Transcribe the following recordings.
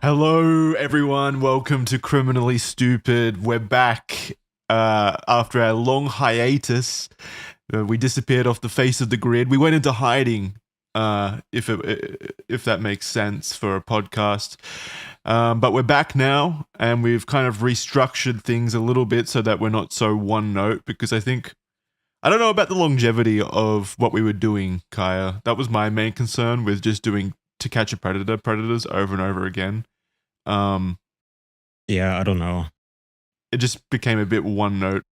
Hello, everyone. Welcome to Criminally Stupid. We're back after a long hiatus. We disappeared off the face of the grid. We went into hiding, if that makes sense for a podcast. But we're back now, and we've kind of restructured things a little bit so that we're not so one note. Because I don't know about the longevity of what we were doing, Kaya. That was my main concern with just doing To Catch a Predators over and over again. Yeah, I don't know. It just became a bit one note.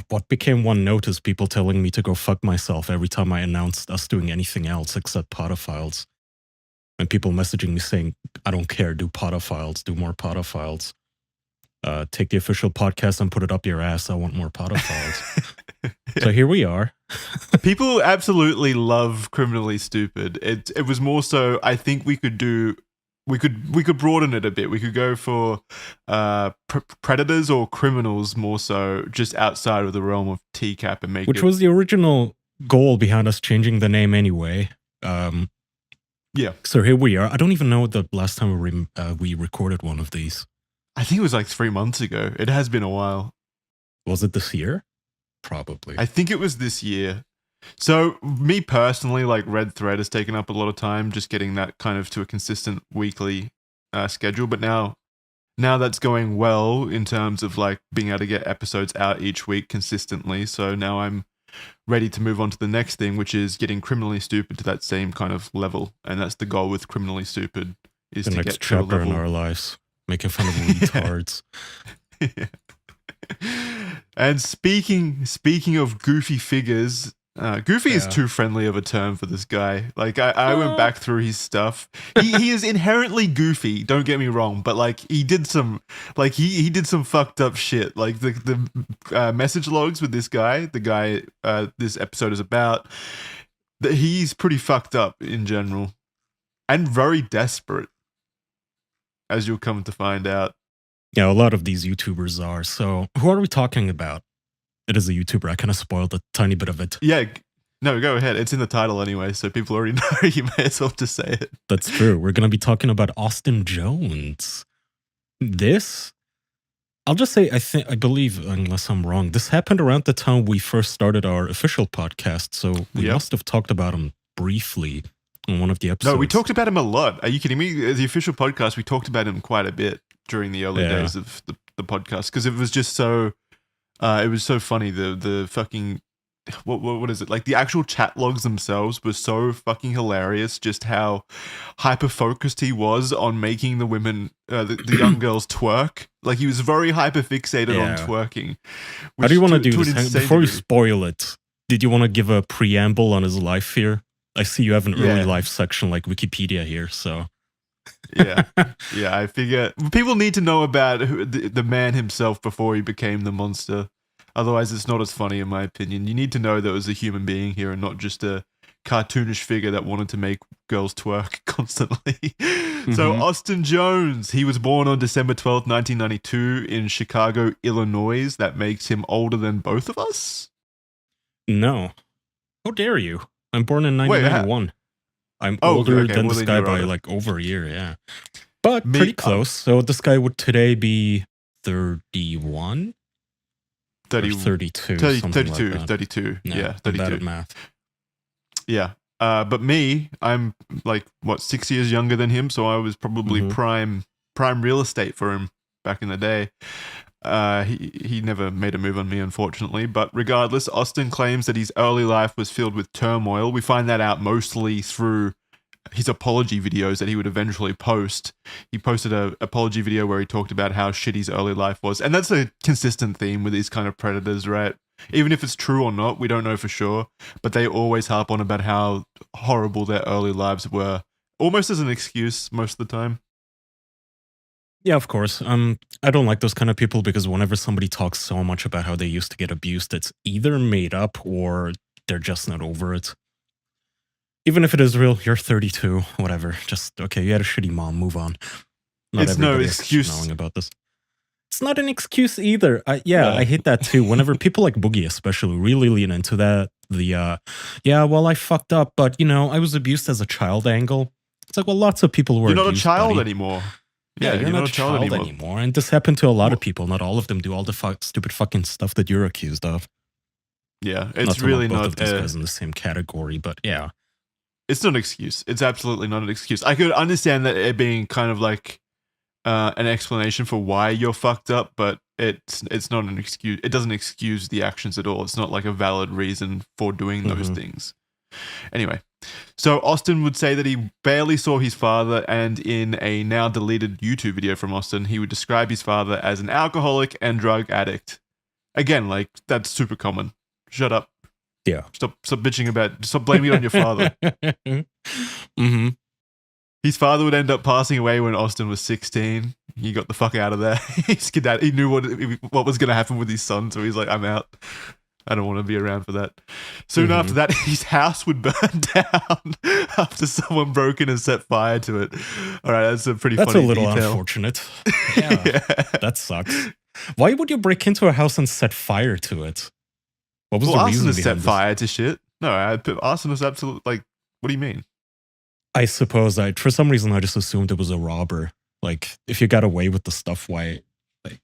What became one note is people telling me to go fuck myself every time I announced us doing anything else except podophiles. And people messaging me saying, I don't care, do podophiles, do more podophiles. Take the official podcast and put it up your ass. I want more podophiles. Yeah. So here we are. People absolutely love Criminally Stupid. It was more so, I think we could broaden it a bit. We could go for predators or criminals more so, just outside of the realm of TCAP and make Which was the original goal behind us changing the name anyway. Yeah. So here we are. I don't even know the last time we recorded one of these. I think it was like 3 months ago. It has been a while. Was it this year? Probably. I think it was this year. So me personally, like Red Thread has taken up a lot of time just getting that kind of to a consistent weekly schedule. But now that's going well in terms of like being able to get episodes out each week consistently. So now I'm ready to move on to the next thing, which is getting Criminally Stupid to that same kind of level. And that's the goal with Criminally Stupid, is the to next get to a chapter level in our lives, making fun of retards. Yeah. And speaking of goofy figures, goofy is too friendly of a term for this guy. Like I went back through his stuff. He is inherently goofy. Don't get me wrong, but like he did some fucked up shit. Like the message logs with this guy, the guy this episode is about. That he's pretty fucked up in general, and very desperate, as you'll come to find out. Yeah, a lot of these YouTubers are. So who are we talking about? It is a YouTuber. I kind of spoiled a tiny bit of it. Yeah, no, go ahead. It's in the title anyway, so people already know. You may as well just say it. That's true. We're going to be talking about Austin Jones. I'll just say, I believe, unless I'm wrong, this happened around the time we first started our official podcast. So we must have talked about him briefly in one of the episodes. No, we talked about him a lot. Are you kidding me? The official podcast, we talked about him quite a bit during the early days of the podcast, because it was just so it was so funny. The fucking what is it, like the actual chat logs themselves were so fucking hilarious, just how hyper focused he was on making the women the young girls twerk. Like he was very hyper fixated on twerking. How do you want to do this? Before you spoil it, did you want to give a preamble on his life here? I see you have an early life section like Wikipedia here, so yeah, I figure people need to know about the man himself before he became the monster. Otherwise, it's not as funny, in my opinion. You need to know there was a human being here and not just a cartoonish figure that wanted to make girls twerk constantly. Mm-hmm. So Austin Jones, he was born on December 12th, 1992 in Chicago, Illinois. That makes him older than both of us? No. How dare you? I'm born in 1991. I'm older than this guy by like over a year, yeah. But pretty close. So this guy would today be 31? 32. 32. No, yeah, 32. I'm bad at math. Yeah. But me, I'm like, 6 years younger than him, so I was probably prime real estate for him back in the day. He never made a move on me, unfortunately. But regardless, Austin claims that his early life was filled with turmoil. We find that out mostly through his apology videos that he would eventually post. He posted an apology video where he talked about how shitty his early life was. And that's a consistent theme with these kind of predators, right? Even if it's true or not, we don't know for sure. But they always harp on about how horrible their early lives were, almost as an excuse most of the time. Yeah, of course. I don't like those kind of people because whenever somebody talks so much about how they used to get abused, it's either made up or they're just not over it. Even if it is real, you're 32, whatever. Just, okay, you had a shitty mom, move on. It's no excuse. Knowing about this. It's not an excuse either. I hate that too. Whenever people like Boogie especially really lean into that, well, I fucked up, but, I was abused as a child angle. It's like, well, lots of people were You're not a abused, child buddy. anymore. Yeah, you're not a child anymore. And this happened to a lot of people. Not all of them do all the stupid fucking stuff that you're accused of. Yeah, Not it's to really lump both not. of these guys in the same category, but yeah. It's not an excuse. It's absolutely not an excuse. I could understand that it being kind of like an explanation for why you're fucked up, but it's not an excuse. It doesn't excuse the actions at all. It's not like a valid reason for doing those things. Anyway, so Austin would say that he barely saw his father, and in a now deleted YouTube video from Austin, he would describe his father as an alcoholic and drug addict. Again, like, that's super common. Shut up. Yeah. Stop bitching about. Stop blaming it on your father. His father would end up passing away when Austin was 16. He got the fuck out of there. He knew what was going to happen with his son, so he's like, I'm out. I don't want to be around for that. Soon after that, his house would burn down after someone broke in and set fire to it. All right, that's a pretty funny That's a little detail. unfortunate. Yeah, that sucks. Why would you break into a house and set fire to it? What was the reason arsonists set behind fire to shit. No, arsonists absolutely, like, what do you mean? I suppose for some reason I just assumed it was a robber. Like, if you got away with the stuff, why like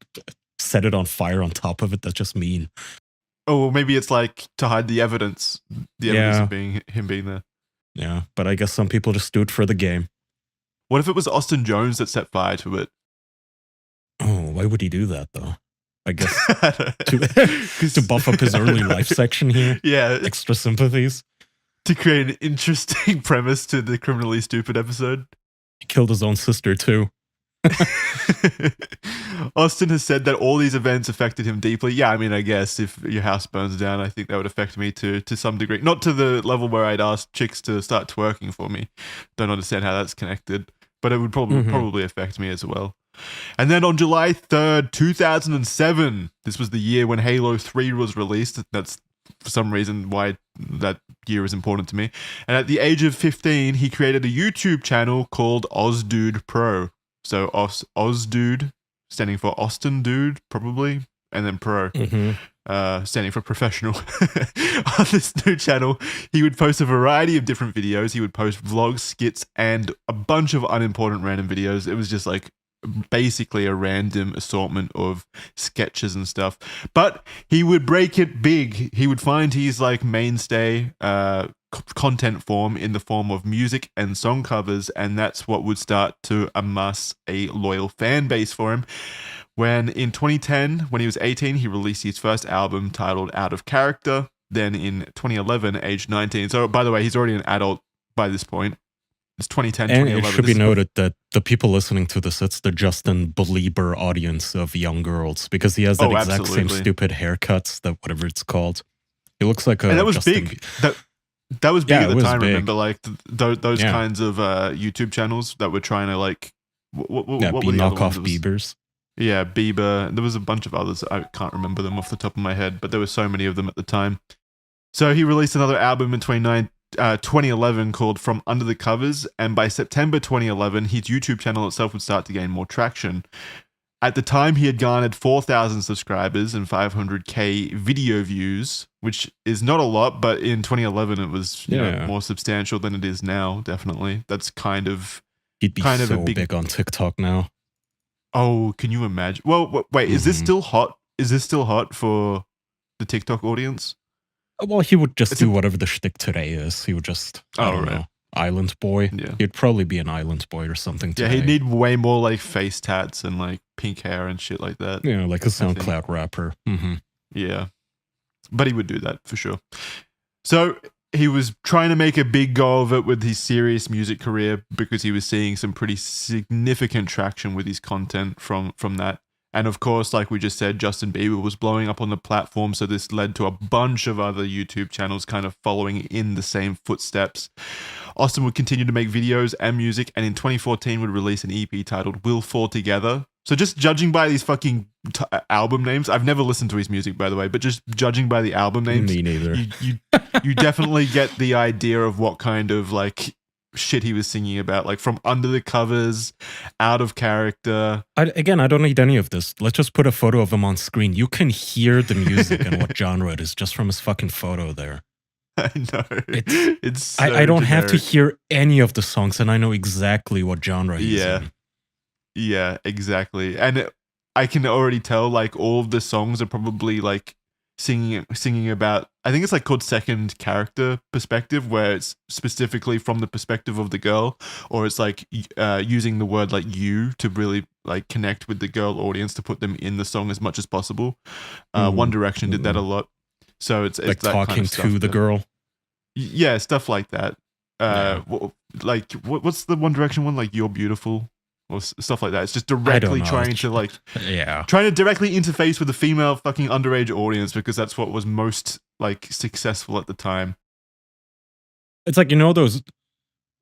set it on fire on top of it? That's just mean. Oh, well, maybe it's like to hide the evidence. The evidence of him being there. Yeah, but I guess some people just do it for the game. What if it was Austin Jones that set fire to it? Oh, why would he do that though? I guess to buff up his early life section here. Yeah. Extra sympathies. To create an interesting premise to the Criminally Stupid episode. He killed his own sister too. Austin has said that all these events affected him deeply. Yeah, I mean, I guess if your house burns down, I think that would affect me to some degree. Not to the level where I'd ask chicks to start twerking for me. Don't understand how that's connected. But it would probably affect me as well. And then on July 3rd, 2007, this was the year when Halo 3 was released. That's for some reason why that year is important to me. And at the age of 15, he created a YouTube channel called OzDude Pro. So OzDude, standing for Austin Dude, probably, and then Pro, standing for professional. On this new channel, he would post a variety of different videos. He would post vlogs, skits, and a bunch of unimportant random videos. It was just like basically a random assortment of sketches and stuff, but he would break it big. He would find his like mainstay content form in the form of music and song covers, and that's what would start to amass a loyal fan base for him. When in 2010, when he was 18, he released his first album titled Out of Character. Then in 2011, aged 19. So by the way, he's already an adult by this point. It's 2010, and 2011. It should be noted that the people listening to this, it's the Justin Belieber audience of young girls, because he has that exact same stupid haircuts, that whatever it's called. He looks like a. And that was Justin big. That was big at the time. Big. Remember, like those kinds of YouTube channels that were trying to like what were the knockoff Biebers. Yeah, Bieber. There was a bunch of others. I can't remember them off the top of my head, but there were so many of them at the time. So he released another album in 2011 called From Under the Covers, and by September 2011, his YouTube channel itself would start to gain more traction. At the time, he had garnered 4,000 subscribers and 500k video views, which is not a lot, but in 2011, it was more substantial than it is now, definitely. That's kind of... He'd be so big on TikTok now. Oh, can you imagine? Well, wait, is this still hot? Is this still hot for the TikTok audience? Well, he would just do whatever the shtick today is. He would just, I don't know, island boy. Yeah. He'd probably be an island boy or something today. Yeah, he'd need way more like face tats and like pink hair and shit like that. Yeah, like a SoundCloud rapper. Yeah, but he would do that for sure. So he was trying to make a big go of it with his serious music career because he was seeing some pretty significant traction with his content from that. And of course, like we just said, Justin Bieber was blowing up on the platform, so this led to a bunch of other YouTube channels kind of following in the same footsteps. Austin would continue to make videos and music, and in 2014 would release an EP titled We'll Fall Together. So just judging by these fucking album names, I've never listened to his music, by the way, but just judging by the album names, me neither. You definitely get the idea of what kind of like shit he was singing about, like From Under the Covers, Out of Character. I don't need any of this. Let's just put a photo of him on screen. You can hear the music and what genre it is just from his fucking photo there. I know. It's so I don't have to generic. hear any of the songs, and I know exactly what genre he's Yeah. in. Yeah, exactly. And I can already tell like all of the songs are probably like singing about, I think it's like called second character perspective, where it's specifically from the perspective of the girl, or it's like using the word like you to really like connect with the girl audience to put them in the song as much as possible. One Direction did that a lot. So it's like that talking kind of stuff to the girl. Yeah, stuff like that. Like what's the One Direction one, like You're Beautiful or stuff like that. It's just directly trying to like trying to directly interface with the female fucking underage audience, because that's what was most like successful at the time. It's like, you know, those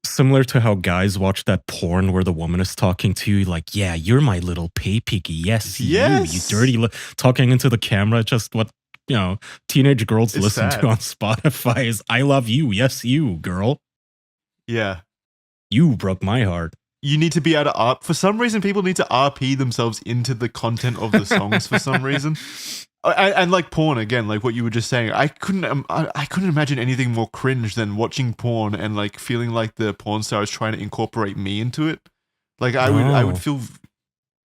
similar to how guys watch that porn where the woman is talking to you like, yeah, you're my little pay piggy. Yes, you dirty talking into the camera. Just what, you know, teenage girls listen to on Spotify is I love you. Yes, you, girl. Yeah. You broke my heart. You need to be able to for some reason, people need to RP themselves into the content of the songs for some reason. And like porn again, like what you were just saying, I couldn't imagine anything more cringe than watching porn and like feeling like the porn star is trying to incorporate me into it. Like I would feel.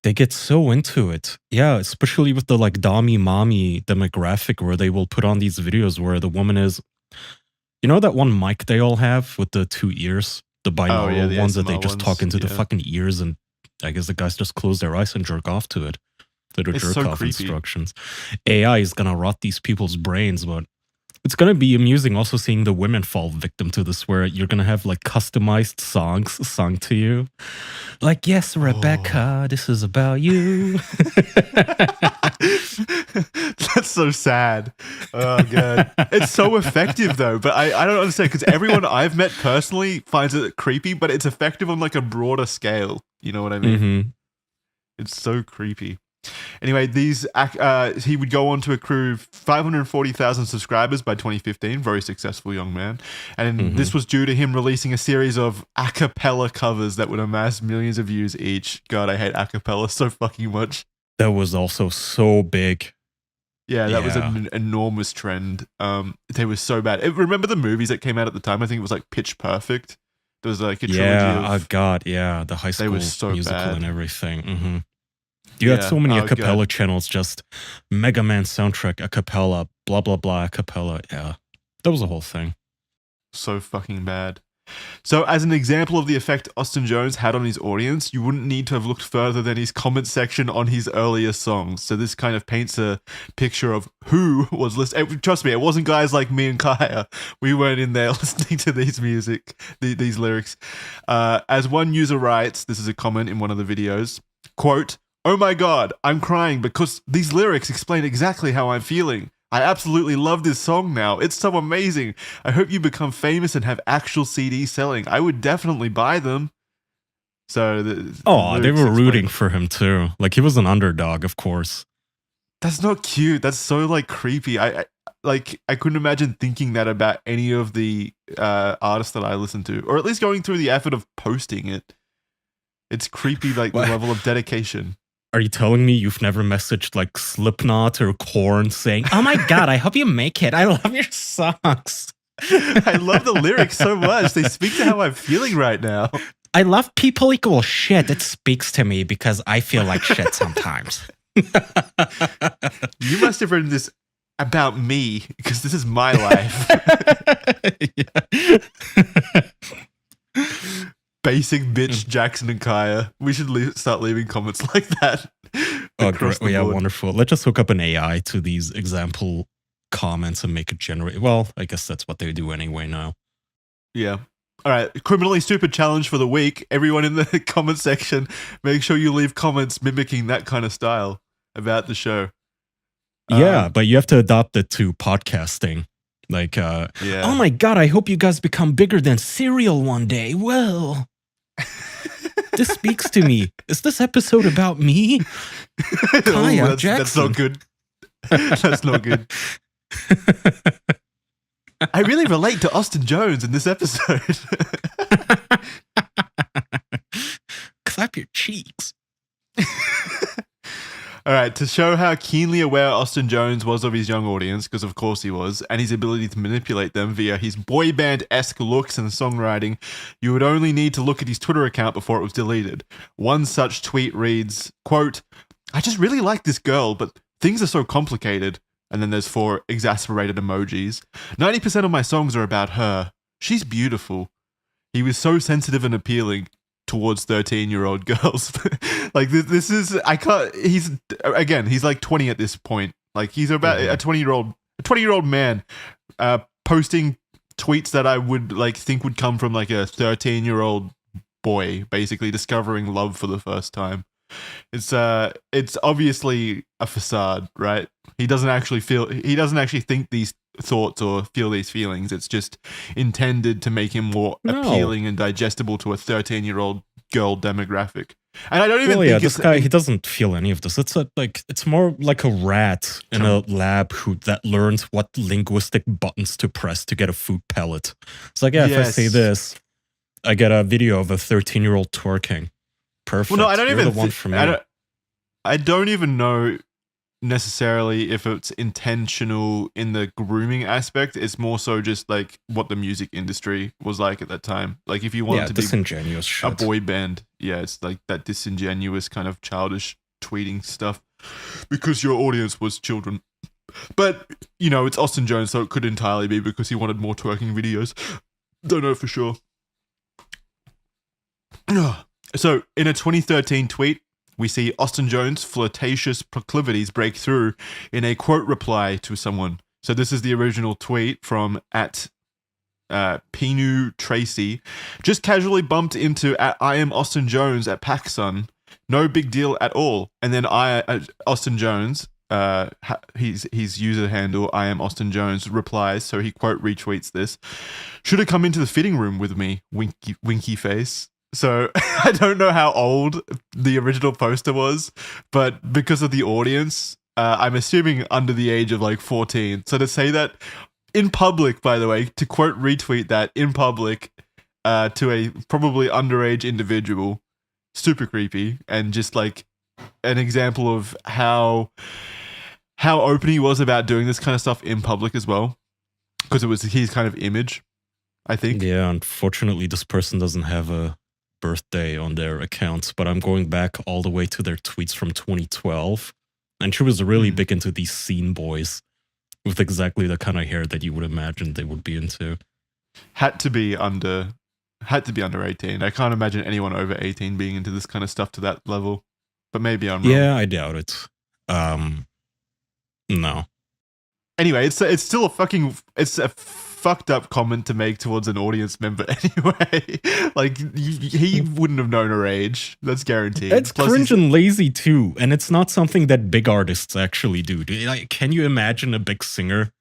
They get so into it. Yeah, especially with the like Dommy Mommy demographic where they will put on these videos where the woman is, you know, that one mic they all have with the two ears, the binaural the ones ASMR that they just talk into the fucking ears, and I guess the guys just close their eyes and jerk off to it. That are jerk off instructions. AI is gonna rot these people's brains, but it's gonna be amusing also seeing the women fall victim to this, where you're gonna have like customized songs sung to you. Like, yes, Rebecca, this is about you. That's so sad. Oh god, it's so effective though. But I don't understand, because everyone I've met personally finds it creepy, but it's effective on like a broader scale. You know what I mean? Mm-hmm. It's so creepy. Anyway, he would go on to accrue 540,000 subscribers by 2015. Very successful young man. And this was due to him releasing a series of a cappella covers that would amass millions of views each. God, I hate a cappella so fucking much. That was also so big. Yeah, that was an enormous trend. They were so bad. Remember the movies that came out at the time? I think it was like Pitch Perfect. There was like a trilogy of... oh god, yeah. The high school so musical bad. and everything. Mm-hmm. You had so many a cappella channels, just Mega Man soundtrack a cappella, blah, blah, blah, a cappella. Yeah, that was a whole thing. So fucking bad. So as an example of the effect Austin Jones had on his audience, you wouldn't need to have looked further than his comment section on his earlier songs. So this kind of paints a picture of who was listening. Trust me, it wasn't guys like me and Kaya. We weren't in there listening to these lyrics. As one user writes, this is a comment in one of the videos, quote, "Oh my god, I'm crying because these lyrics explain exactly how I'm feeling. I absolutely love this song now. It's so amazing. I hope you become famous and have actual CDs selling. I would definitely buy them." So they were rooting for him too. Like he was an underdog, of course. That's not cute. That's so like creepy. I couldn't imagine thinking that about any of the artists that I listen to, or at least going through the effort of posting it. It's creepy, like the level of dedication. Are you telling me you've never messaged like Slipknot or Korn saying, "Oh my god, I hope you make it. I love your songs. I love the lyrics so much. They speak to how I'm feeling right now. I love people equal shit. It speaks to me because I feel like shit sometimes." You must have written this about me because this is my life. Basic bitch Jackson and Kaya. We should start leaving comments like that. Oh, great. Yeah, wonderful. Let's just hook up an AI to these example comments and make it generate. Well, I guess that's what they do anyway now. Yeah. All right. Criminally stupid challenge for the week. Everyone in the comment section, make sure you leave comments mimicking that kind of style about the show. Yeah, but you have to adopt it to podcasting. Like, oh my god, I hope you guys become bigger than Serial one day. Well, this speaks to me. Is this episode about me? Kaya, that's not good. That's not good. I really relate to Austin Jones in this episode. Clap your cheeks. All right, to show how keenly aware Austin Jones was of his young audience, because of course he was, and his ability to manipulate them via his boy band-esque looks and songwriting, you would only need to look at his Twitter account before it was deleted. One such tweet reads, quote, "I just really like this girl, but things are so complicated." And then there's 4 exasperated emojis. 90% of my songs are about her. She's beautiful. He was so sensitive and appealing towards 13-year-old girls. Like this is, I can't, he's like 20 at this point. Like he's about a 20-year-old man posting tweets that I would like think would come from like a 13-year-old boy basically discovering love for the first time. It's obviously a facade, right? He doesn't actually think these thoughts or feel these feelings. It's just intended to make him more appealing and digestible to a 13-year-old girl demographic. And I don't even think this guy, he doesn't feel any of this. It's more like a rat in a lab that learns what linguistic buttons to press to get a food pellet. It's like, if I say this, I get a video of a 13-year-old twerking. Perfect. Well, no, I don't You're even. the one for me. I don't even know necessarily if it's intentional in the grooming aspect. It's more so just like what the music industry was like at that time. Like if you wanted to be disingenuous shit. A boy band, it's like that disingenuous kind of childish tweeting stuff because your audience was children. But it's Austin Jones, so it could entirely be because he wanted more twerking videos. Don't know for sure. So, in a 2013 tweet, we see Austin Jones' flirtatious proclivities break through in a quote reply to someone. So this is the original tweet from @Pinu Tracy. Just casually bumped into I am Austin Jones at PacSun. No big deal at all. And then Austin Jones, his user handle, I am Austin Jones, replies, so he quote retweets this. Should have come into the fitting room with me, winky face. So I don't know how old the original poster was, but because of the audience, I'm assuming under the age of like 14. So to say that in public, by the way, to quote retweet that in public to a probably underage individual, super creepy, and just like an example of how open he was about doing this kind of stuff in public as well, because it was his kind of image, I think. Yeah, unfortunately, this person doesn't have a birthday on their accounts, but I'm going back all the way to their tweets from 2012, and she was really big into these scene boys with exactly the kind of hair that you would imagine they would be into. Had to be under 18. I can't imagine anyone over 18 being into this kind of stuff to that level, but maybe I'm wrong. Yeah, I doubt it. No. Anyway, it's still a fucked up comment to make towards an audience member anyway. Like he wouldn't have known her age. That's guaranteed. It's cringe and lazy too, and it's not something that big artists actually do. Like, can you imagine a big singer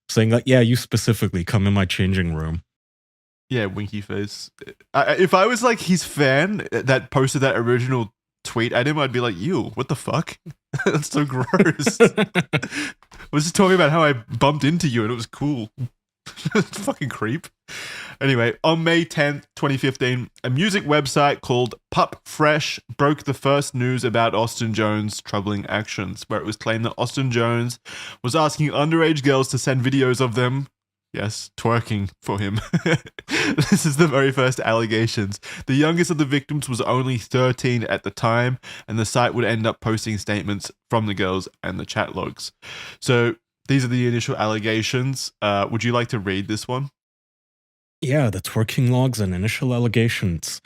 saying like, "Yeah, you specifically come in my changing room"? Yeah, winky face. If I was like his fan that posted that original tweet at him, I'd be like, "You, what the fuck? That's so gross." I was just talking about how I bumped into you and it was cool. Fucking creep. Anyway, on May 10th, 2015, a music website called Pup Fresh broke the first news about Austin Jones' troubling actions, where it was claimed that Austin Jones was asking underage girls to send videos of them, yes, twerking for him. This is the very first allegations. The youngest of the victims was only 13 at the time, and the site would end up posting statements from the girls and the chat logs. So these are the initial allegations. Would you like to read this one? Yeah, the twerking logs and initial allegations.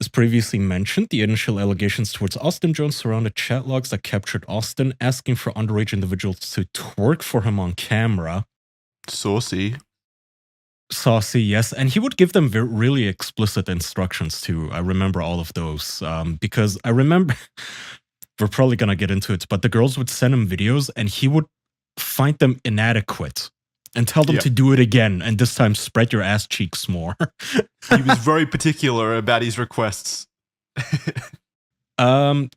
As previously mentioned, the initial allegations towards Austin Jones surrounded chat logs that captured Austin asking for underage individuals to twerk for him on camera. Saucy, yes. And he would give them really explicit instructions too. I remember all of those because I remember, we're probably going to get into it, but the girls would send him videos and he would find them inadequate and tell them to do it again, and this time spread your ass cheeks more. He was very particular about his requests. So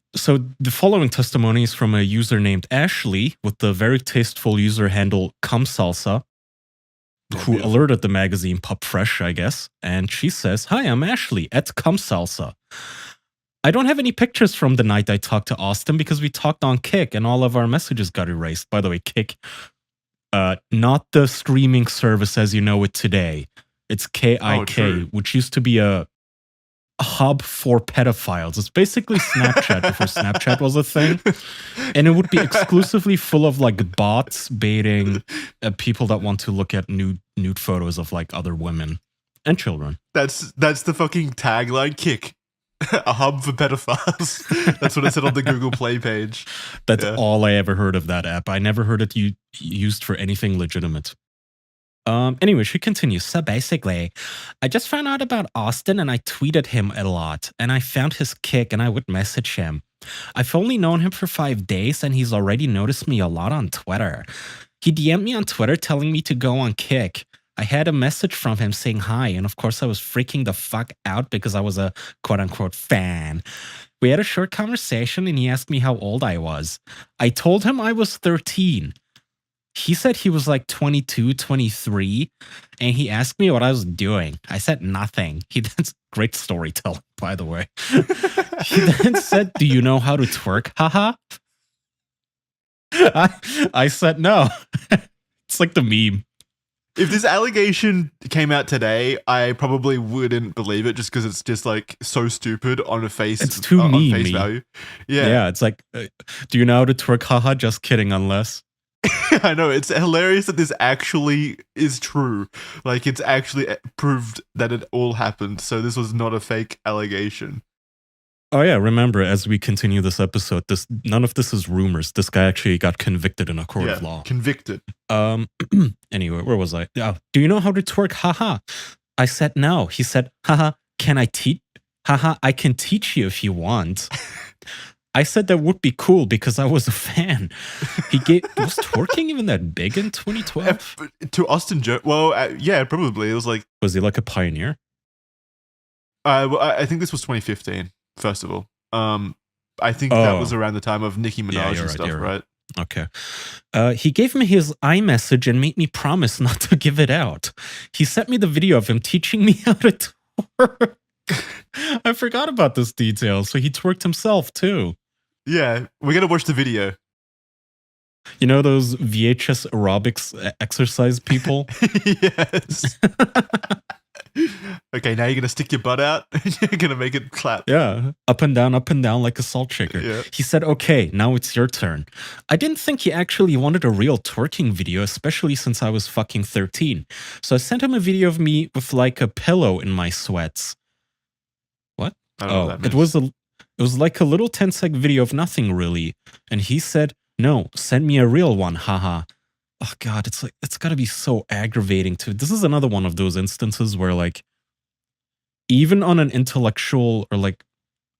the following testimony is from a user named Ashley with the very tasteful user handle cumsalsa, who alerted the magazine Pup Fresh, I guess. And she says, "Hi, I'm Ashley at cumsalsa. I don't have any pictures from the night I talked to Austin because we talked on Kick and all of our messages got erased. By the way, Kick, not the streaming service as you know it today. It's KIK, which used to be a hub for pedophiles. It's basically Snapchat before Snapchat was a thing. And it would be exclusively full of like bots baiting people that want to look at nude photos of like other women and children. That's the fucking tagline, Kick. A hub for pedophiles. That's what it said on the Google Play page. That's all I ever heard of that app. I never heard it used for anything legitimate. Anyway, she continues. So basically, I just found out about Austin and I tweeted him a lot. And I found his Kick and I would message him. I've only known him for 5 days and he's already noticed me a lot on Twitter. He DM'd me on Twitter telling me to go on Kick. I had a message from him saying hi, and of course I was freaking the fuck out because I was a quote-unquote fan. We had a short conversation and he asked me how old I was. I told him I was 13. He said he was like 22, 23, and he asked me what I was doing. I said nothing. That's great storytelling, by the way. He then said, do you know how to twerk? Haha. I said no. It's like the meme. If this allegation came out today, I probably wouldn't believe it just because it's just like so stupid on a face. It's too on meme-y. face value. Yeah, it's like, do you know how to twerk? Haha, just kidding, unless. I know, it's hilarious that this actually is true. Like, it's actually proved that it all happened. So this was not a fake allegation. Oh yeah, remember, as we continue this episode, none of this is rumors. This guy actually got convicted in a court of law. Convicted. Anyway, where was I? Oh, do you know how to twerk? Haha. I said no. He said, haha, can I teach? Haha, I can teach you if you want. I said that would be cool because I was a fan. Was twerking even that big in 2012? To Austin Joe? Well, yeah, probably. It was like... Was he like a pioneer? Well, I think this was 2015. First of all, I think that was around the time of Nicki Minaj and stuff, right? Okay. He gave me his iMessage and made me promise not to give it out. He sent me the video of him teaching me how to twerk. I forgot about this detail. So he twerked himself too. Yeah, we're gonna watch the video. You know those VHS aerobics exercise people? Yes. Okay, now you're going to stick your butt out and you're going to make it clap. Yeah, up and down like a salt shaker. Yeah. He said, okay, now it's your turn. I didn't think he actually wanted a real twerking video, especially since I was fucking 13. So I sent him a video of me with like a pillow in my sweats. What? I don't know what that it was like a little 10-sec video of nothing really. And he said, no, send me a real one, haha. Oh God, it's gotta be so aggravating too. This is another one of those instances where like, even on an intellectual or like,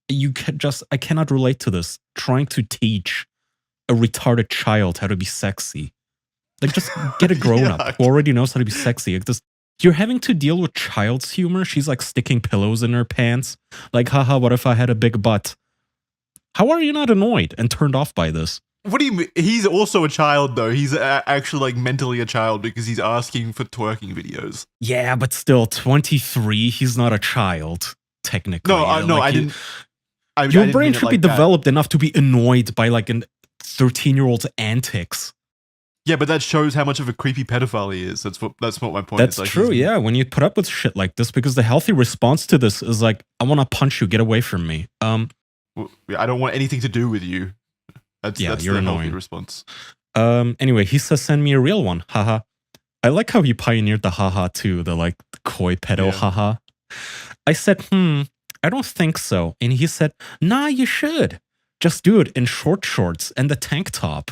I cannot relate to this. Trying to teach a retarded child how to be sexy. Like just get a grown up who already knows how to be sexy. Like you're having to deal with child's humor. She's like sticking pillows in her pants. Like, haha, what if I had a big butt? How are you not annoyed and turned off by this? What do you mean? He's also a child, though. He's actually like mentally a child because he's asking for twerking videos. Yeah, but still, 23. He's not a child, technically. No, I didn't. Your brain should be developed enough to be annoyed by like a 13-year-old's antics. Yeah, but that shows how much of a creepy pedophile he is. That's what my point is. That's true. Yeah, when you put up with shit like this, because the healthy response to this is like, I want to punch you. Get away from me. I don't want anything to do with you. That's you're the annoying. healthy response. Anyway, he says, send me a real one. Haha. I like how he pioneered the haha too, the like coy pedo haha. I said, I don't think so. And he said, nah, you should. Just do it in short shorts and the tank top.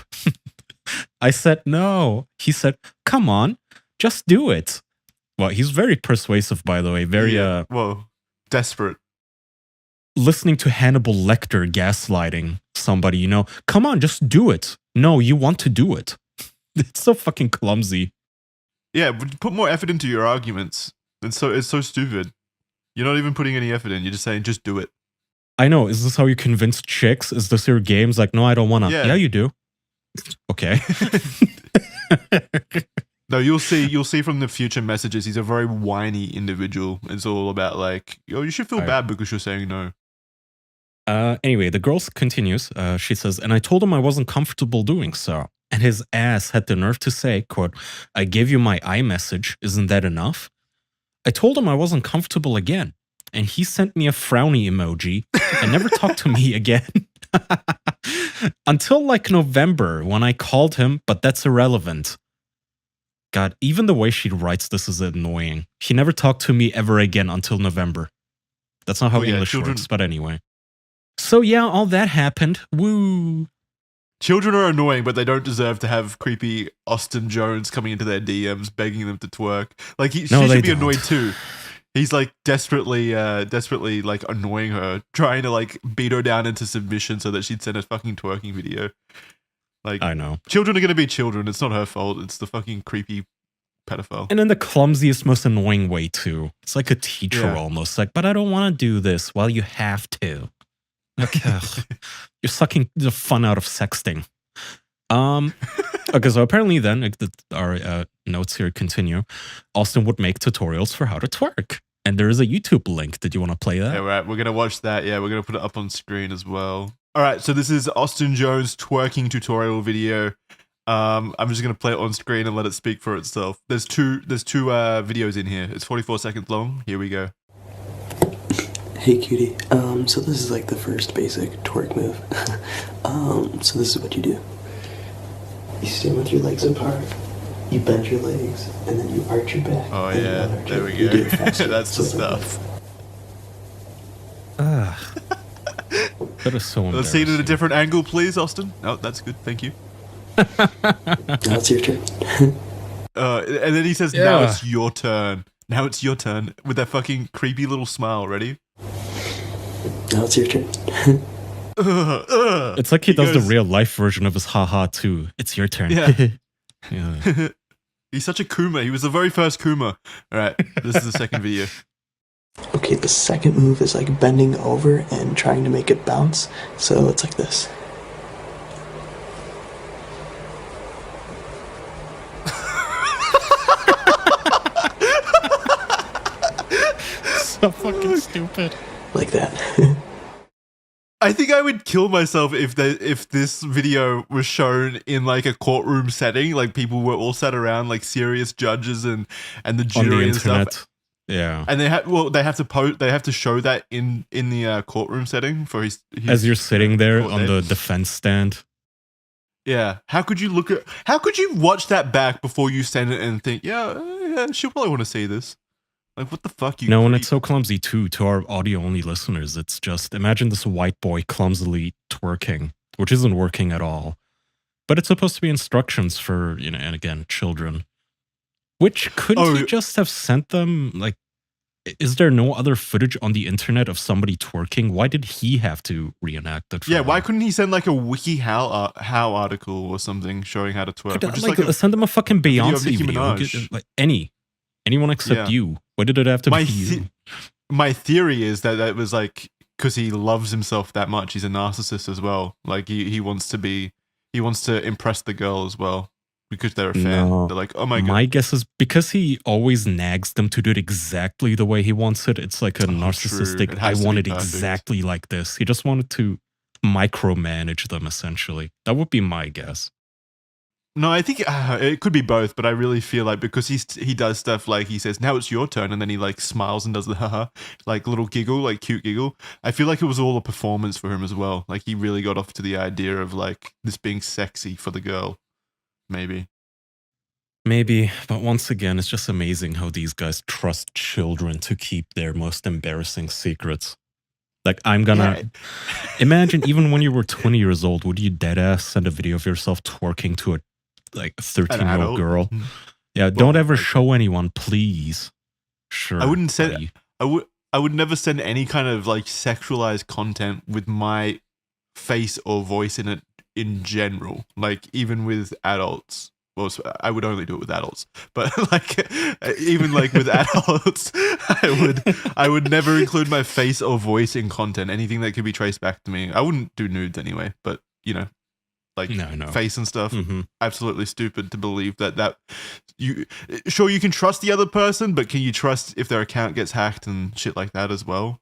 I said, no. He said, come on, just do it. Well, he's very persuasive, by the way. Very, whoa, desperate. Listening to Hannibal Lecter gaslighting somebody, come on, just do it. No, you want to do it. It's so fucking clumsy. Yeah, put more effort into your arguments. It's so stupid. You're not even putting any effort in. You're just saying, just do it. I know. Is this how you convince chicks? Is this your games? Like, no, I don't want to. Yeah, you do. Okay. No, you'll see from the future messages, he's a very whiny individual. It's all about like, you should feel bad because you're saying no. Anyway, the girl continues. She says, and I told him I wasn't comfortable doing so. And his ass had the nerve to say, quote, I gave you my iMessage. Isn't that enough? I told him I wasn't comfortable again. And he sent me a frowny emoji and never talked to me again. Until like November when I called him, but that's irrelevant. God, even the way she writes this is annoying. He never talked to me ever again until November. That's not how English works, but anyway. So yeah, all that happened. Woo. Children are annoying, but they don't deserve to have creepy Austin Jones coming into their DMs begging them to twerk. Like she should be annoyed too. He's like desperately like annoying her, trying to like beat her down into submission so that she'd send a fucking twerking video. Like, I know. Children are going to be children. It's not her fault. It's the fucking creepy pedophile. And in the clumsiest, most annoying way, too. It's like a teacher almost. Like, but I don't want to do this. Well, you have to. Okay. You're sucking the fun out of sexting. Okay, so apparently then, our notes here continue. Austin would make tutorials for how to twerk. And there is a YouTube link. Did you want to play that? Yeah, right. We're going to watch that. Yeah, we're going to put it up on screen as well. All right, so this is Austin Jones' twerking tutorial video. I'm just going to play it on screen and let it speak for itself. There's two videos in here. It's 44 seconds long. Here we go. Hey cutie, so this is like the first basic twerk move. So this is what you do. You stand with your legs apart, you bend your legs, and then you arch your back. Oh yeah, there we go. That's the stuff. That is so embarrassing. Let's see it at a different angle, please, Austin. Oh, that's good. Thank you. Now it's your turn. And then he says, now it's your turn. Now it's your turn. With that fucking creepy little smile. Ready? Now it's your turn. It's like he does the real life version of his haha too. It's your turn. Yeah. Yeah. He's such a Kuma. He was the very first Kuma. All right. This is the second video. Okay, the second move is like bending over and trying to make it bounce. So it's like this. So fucking stupid. Like that. I think I would kill myself if this video was shown in like a courtroom setting, like people were all sat around, like serious judges and the jury and stuff. Yeah, and they have to show that in the courtroom setting for his as you're sitting there on the defense stand. Yeah, how could you watch that back before you send it and think, yeah, she'll probably want to see this. Like, what the fuck? No, and it's so clumsy too. To our audio-only listeners, it's just imagine this white boy clumsily twerking, which isn't working at all. But it's supposed to be instructions for, and again, children. Which couldn't he just have sent them? Like, is there no other footage on the internet of somebody twerking? Why did he have to reenact it? Yeah, why couldn't he send like a WikiHow article or something showing how to twerk? Send them a fucking Beyonce video. Like anyone except you. Why did it have to be you? My theory is that it was like because he loves himself that much. He's a narcissist as well. Like he wants to impress the girl as well because they're a fan. No, they're like, oh my god. My guess is because he always nags them to do it exactly the way he wants it. It's like a narcissistic. I want it exactly like this. He just wanted to micromanage them essentially. That would be my guess. No, I think it could be both, but I really feel like because he does stuff like he says, now it's your turn, and then he like smiles and does the haha, like little giggle, like cute giggle. I feel like it was all a performance for him as well. Like he really got off to the idea of like this being sexy for the girl. Maybe, but once again, it's just amazing how these guys trust children to keep their most embarrassing secrets. Like, I'm gonna imagine even when you were 20 years old, would you deadass send a video of yourself twerking to a 13-year-old girl? Yeah, don't ever show anyone, please. Sure. I wouldn't send. I would never send any kind of like sexualized content with my face or voice in it in general. Like even with adults. Well, I would only do it with adults, but like even like with adults, I would never include my face or voice in content. Anything that could be traced back to me. I wouldn't do nudes anyway, but like face and stuff. Mm-hmm. Absolutely stupid to believe that you can trust the other person, but can you trust if their account gets hacked and shit like that as well?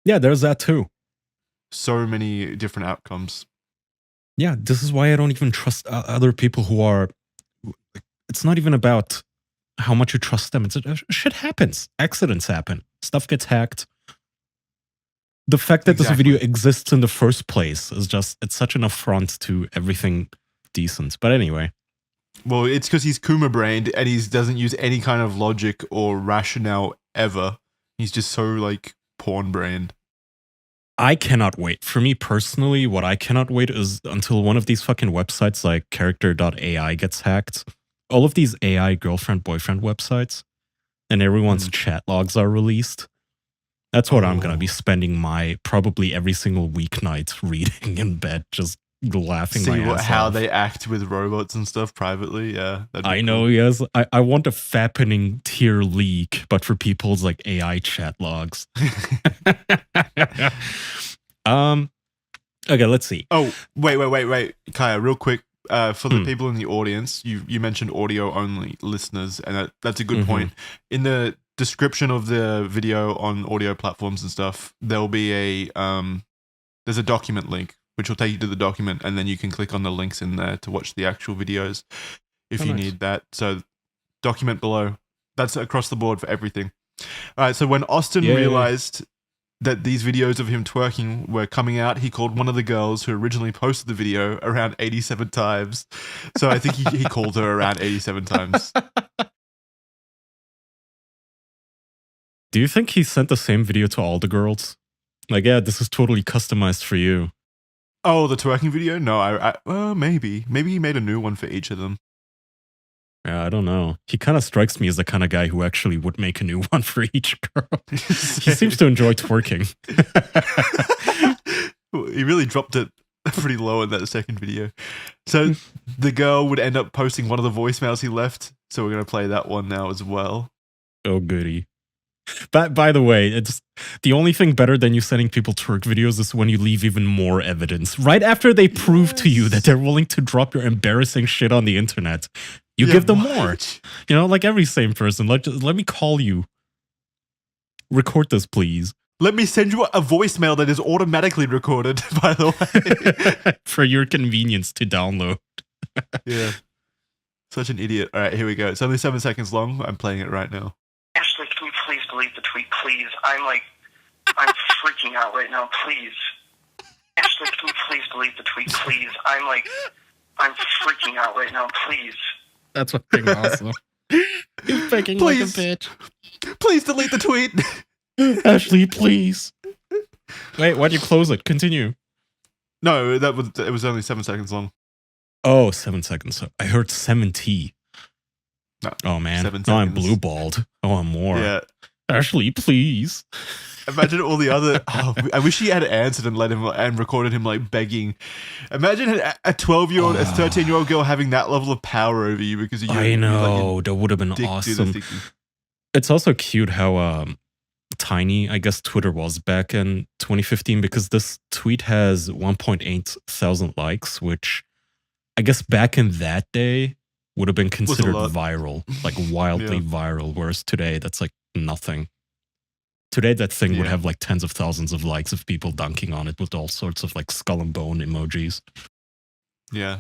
Yeah, there's that too. so many different outcomes. Yeah, this is why I don't even trust other people who are. It's not even about how much you trust them. It's shit happens. Accidents happen. Stuff gets hacked. The fact that this video exists in the first place is just, it's such an affront to everything decent. But anyway. Well, it's because he's Kuma brained and he doesn't use any kind of logic or rationale ever. He's just so like porn brained. I cannot wait. For me personally, what I cannot wait is until one of these fucking websites like character.ai gets hacked. All of these AI girlfriend-boyfriend websites and everyone's chat logs are released. That's what I'm going to be spending my probably every single weeknight reading in bed, just laughing my ass how off. they act with robots and stuff privately. Yeah, I know. Yes, I want a fappening tier leak, but for people's like AI chat logs. Okay, let's see. Oh, wait, Kaya, real quick. For the people in the audience, you mentioned audio only listeners, and that's a good point. In the description of the video on audio platforms and stuff, there'll be there's a document link which will take you to the document, and then you can click on the links in there to watch the actual videos if you need that. So document below. That's across the board for everything. All right, so when Austin realized that these videos of him twerking were coming out, he called one of the girls who originally posted the video around 87 times. So I think he called her around 87 times. Do you think he sent the same video to all the girls? Like, yeah, this is totally customized for you. Oh, the twerking video? No, well, maybe. Maybe he made a new one for each of them. Yeah, I don't know. He kind of strikes me as the kind of guy who actually would make a new one for each girl. He seems to enjoy twerking. He really dropped it pretty low in that second video. So the girl would end up posting one of the voicemails he left. So we're going to play that one now as well. Oh, goody. But by the way, it's the only thing better than you sending people twerk videos is when you leave even more evidence. Right after they prove to you that they're willing to drop your embarrassing shit on the internet, you give them more. You know, like every same person. Let me call you. Record this, please. Let me send you a voicemail that is automatically recorded, by the way. For your convenience to download. Yeah. Such an idiot. All right, here we go. It's only 7 seconds long. I'm playing it right now. Ashley, can you please delete the tweet, please? I'm freaking out right now, please. Ashley, can you please delete the tweet, please? I'm freaking out right now, please. That's fucking awesome. You're begging like a bitch. Please delete the tweet. Ashley, please. Wait, why'd you close it? Continue. No, it was only 7 seconds long. Oh, 7 seconds. I heard 70. No, oh man, now I'm blue balled. I want more. Yeah. Ashley, please. Imagine all the other. Oh, I wish he had answered and let him and recorded him like begging. Imagine a 12-year-old, a 13-year-old girl having that level of power over you because you. I know like, that would have been awesome. It's also cute how tiny I guess Twitter was back in 2015 because this tweet has 1.8 thousand likes, which I guess back in that day would have been considered viral, like wildly viral. Whereas today, that's like nothing. Today, that thing would have like tens of thousands of likes of people dunking on it with all sorts of like skull and bone emojis. Yeah.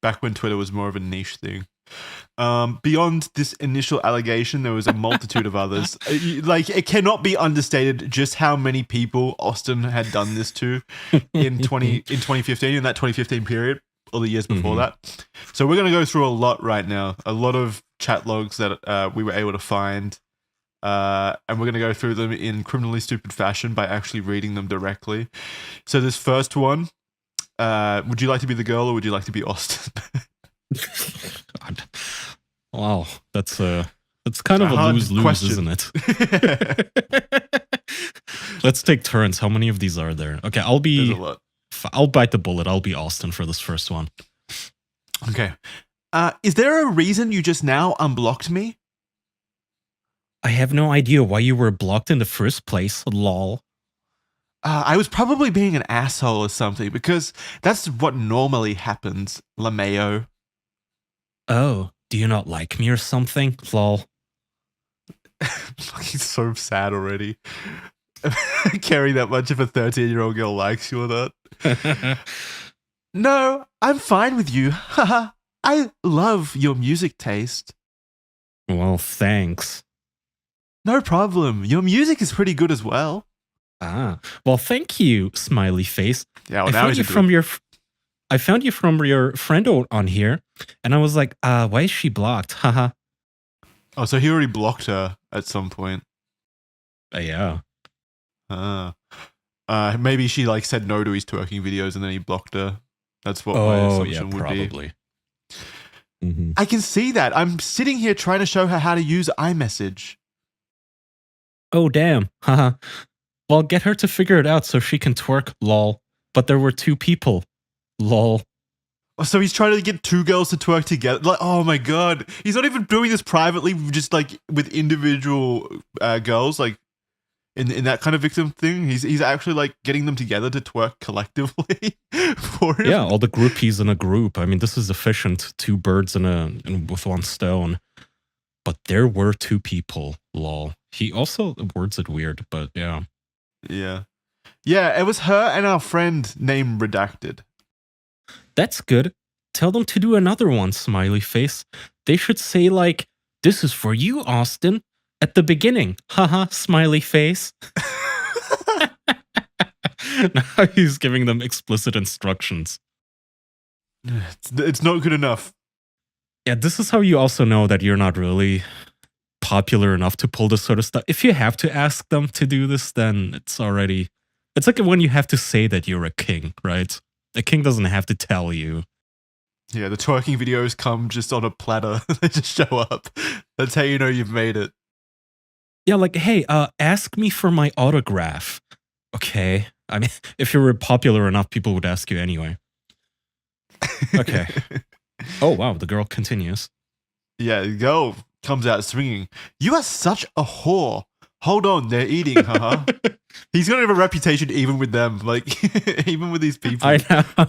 Back when Twitter was more of a niche thing. Beyond this initial allegation, there was a multitude of others. Like, it cannot be understated just how many people Austin had done this to in 2015, in that 2015 period. Or the years before that. So we're going to go through a lot right now. A lot of chat logs that we were able to find. And we're going to go through them in criminally stupid fashion by actually reading them directly. So this first one, would you like to be the girl or would you like to be Austin? God. Wow. That's kind of a lose-lose, isn't it? Let's take turns. How many of these are there? Okay, There's a lot. I'll bite the bullet. I'll be Austin for this first one. Okay. Is there a reason you just now unblocked me? I have no idea why you were blocked in the first place, lol. I was probably being an asshole or something because that's what normally happens, LaMayo. Oh, do you not like me or something, lol? He's so sad already. caring that much if a 13-year-old girl likes you or not. No, I'm fine with you. Haha. I love your music taste. Well, thanks. No problem. Your music is pretty good as well. Ah, well, thank you, smiley face. Yeah, well, I now found he's you a from I found you from your friend on here, and I was like, why is she blocked? Haha. Oh, so he already blocked her at some point. Yeah. Maybe she like said no to his twerking videos and then he blocked her. That's what my Oh, yeah, assumption would probably. be. Mm-hmm. I can see that. I'm sitting here trying to show her how to use iMessage. Oh, damn. Haha. Well, get her to figure it out so she can twerk, lol. But there were 2 people. Lol. So he's trying to get 2 girls to twerk together. Like, oh my god, he's not even doing this privately, just like with individual girls, like in that kind of victim thing. He's actually like getting them together to twerk collectively for him. Yeah, all the groupies in a group. I mean, this is efficient. 2 birds with 1 stone. But there were 2 people. Lol. He also words it weird, but yeah. Yeah. Yeah, it was her and our friend named Redacted. That's good. Tell them to do another one, smiley face. They should say like, "This is for you, Austin," at the beginning. Haha, smiley face. Now he's giving them explicit instructions. It's not good enough. Yeah, this is how you also know that you're not really popular enough to pull this sort of stuff. If you have to ask them to do this, then it's like when you have to say that you're a king, right? A king doesn't have to tell you. Yeah, the twerking videos come just on a platter. They just show up. That's how you know you've made it. Yeah, like, hey, ask me for my autograph. Okay. I mean, if you were popular enough, people would ask you anyway. Okay. Oh, wow, the girl continues. Yeah, the girl comes out swinging. You are such a whore. Hold on, they're eating, haha. He's gonna have a reputation even with them, like even with these people. I know.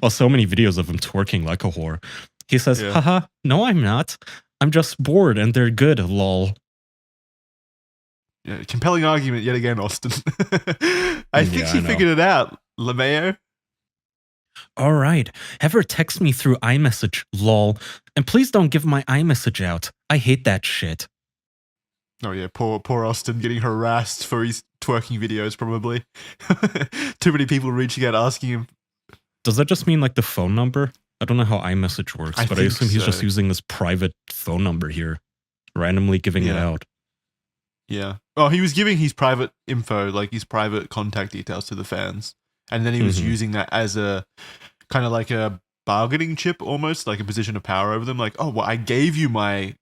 Well, so many videos of him twerking like a whore. He says, haha, no, I'm not. I'm just bored and they're good, lol. Yeah, compelling argument yet again, Austin. I think she figured it out, LeMayo. All right, have her text me through iMessage, lol. And please don't give my iMessage out. I hate that shit. Oh yeah, poor Austin getting harassed for his twerking videos, probably. Too many people reaching out asking him. Does that just mean like the phone number? I don't know how iMessage works, but I assume he's just using this private phone number here, randomly giving it out. Yeah. Oh, he was giving his private info, like his private contact details to the fans. And then he was using that as a kind of like a bargaining chip, almost like a position of power over them. Like, oh, well, I gave you my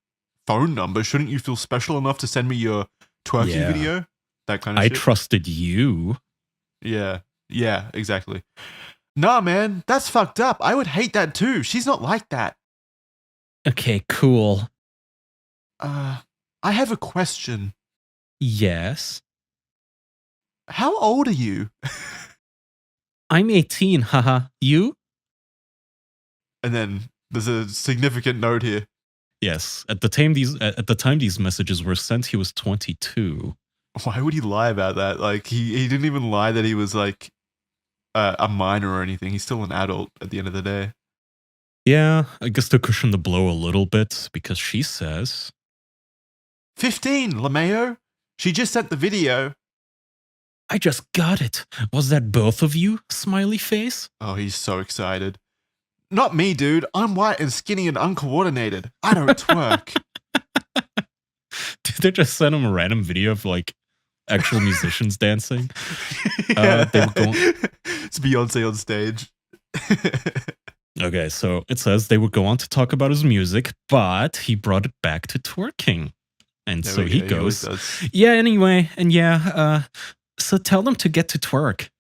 phone number. Shouldn't you feel special enough to send me your twerking video? That kind of shit. I trusted you. Yeah. Yeah, exactly. Nah, man, that's fucked up. I would hate that too. She's not like that. Okay, cool. I have a question. Yes. How old are you? I'm 18, haha. You? And then there's a significant note here. Yes. At the time these messages were sent, he was 22. Why would he lie about that? Like he didn't even lie that he was like a minor or anything. He's still an adult at the end of the day. Yeah, I guess to cushion the blow a little bit, because she says 15, LeMayo. She just sent the video. I just got it. Was that both of you? Smiley face. Oh, he's so excited. Not me, dude. I'm white and skinny and uncoordinated. I don't twerk. Did they just send him a random video of like actual musicians dancing? Yeah. They were going... It's Beyonce on stage. Okay, so it says they would go on to talk about his music, but he brought it back to twerking. And so he goes, yeah, anyway, and so tell them to get to twerk.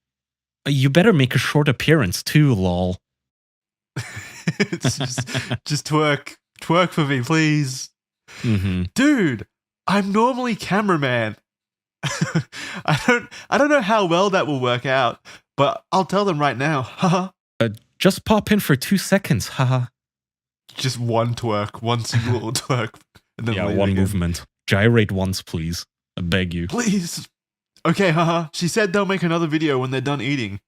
You better make a short appearance too, lol. It's just twerk for me, please. Mm-hmm. Dude, I'm normally cameraman. I don't know how well that will work out, but I'll tell them right now. Haha. Just pop in for 2 seconds, haha. Just one twerk, one single twerk, and then one movement. Gyrate once, please. I beg you. Please, Okay, haha. She said they'll make another video when they're done eating.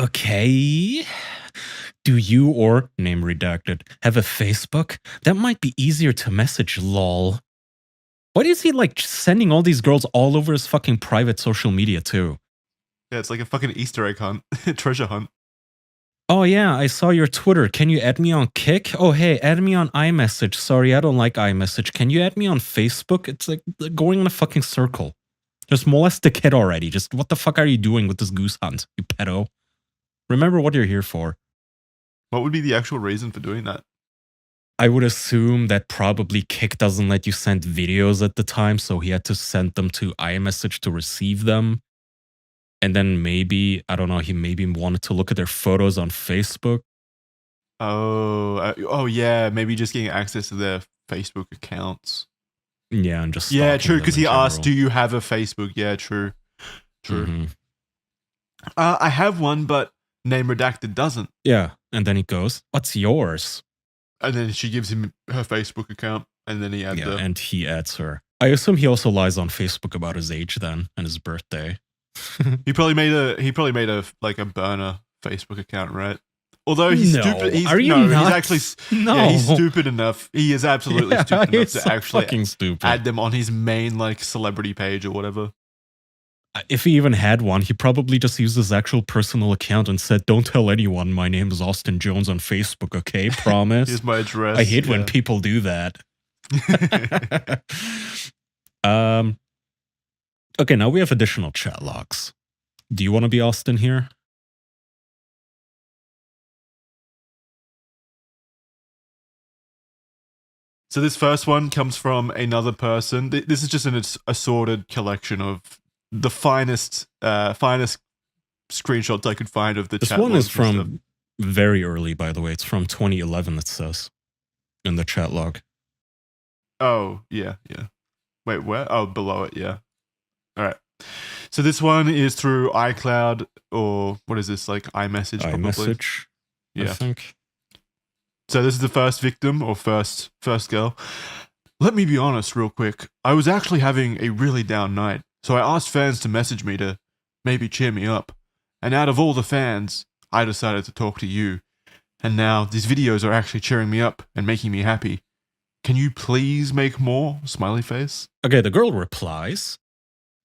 Okay. Do you or, name redacted, have a Facebook? That might be easier to message, lol. Why is he like sending all these girls all over his fucking private social media too? Yeah, it's like a fucking Easter egg hunt. Treasure hunt. Oh yeah, I saw your Twitter. Can you add me on Kick? Oh hey, add me on iMessage. Sorry, I don't like iMessage. Can you add me on Facebook? It's like going in a fucking circle. Just molest the kid already. Just what the fuck are you doing with this goose hunt, you pedo? Remember what you're here for. What would be the actual reason for doing that? I would assume that probably Kick doesn't let you send videos at the time, so he had to send them to iMessage to receive them. And then maybe, I don't know, he maybe wanted to look at their photos on Facebook. Oh yeah, maybe just getting access to their Facebook accounts. Yeah, and just yeah, stalking true. them Because in he asked, general. "Do you have a Facebook?" Yeah, true. Mhm. I have one, but name redacted doesn't. Yeah, and then he goes, "What's yours?" And then she gives him her Facebook account, and then he adds Yeah, and he adds her. I assume he also lies on Facebook about his age then and his birthday. He probably made a like a burner Facebook account, right? Although he's No. stupid. He's, Are you no, nuts? he's actually No. Yeah, he's stupid enough. He is absolutely Yeah, stupid enough he's to so actually fucking stupid. add them on his main like celebrity page or whatever. If he even had one, he probably just used his actual personal account and said, "Don't tell anyone my name is Austin Jones on Facebook, okay? Promise." Here's my address. I hate when yeah. people do that. Okay, now we have additional chat logs. Do you want to be Austin here? So this first one comes from another person. This is just an assorted collection of the finest screenshots I could find of the This chat one logs is and from very early, by the way. It's from 2011, it says in the chat log. stuff. Oh, yeah. Wait, where? Oh, below it, yeah. All right. So this one is through iCloud, or what is this, like iMessage probably? iMessage, I Yeah. think. So this is the first victim, or first girl. Let me be honest real quick. I was actually having a really down night, so I asked fans to message me to maybe cheer me up. And out of all the fans, I decided to talk to you. And now these videos are actually cheering me up and making me happy. Can you please make more? Smiley face. Okay, the girl replies,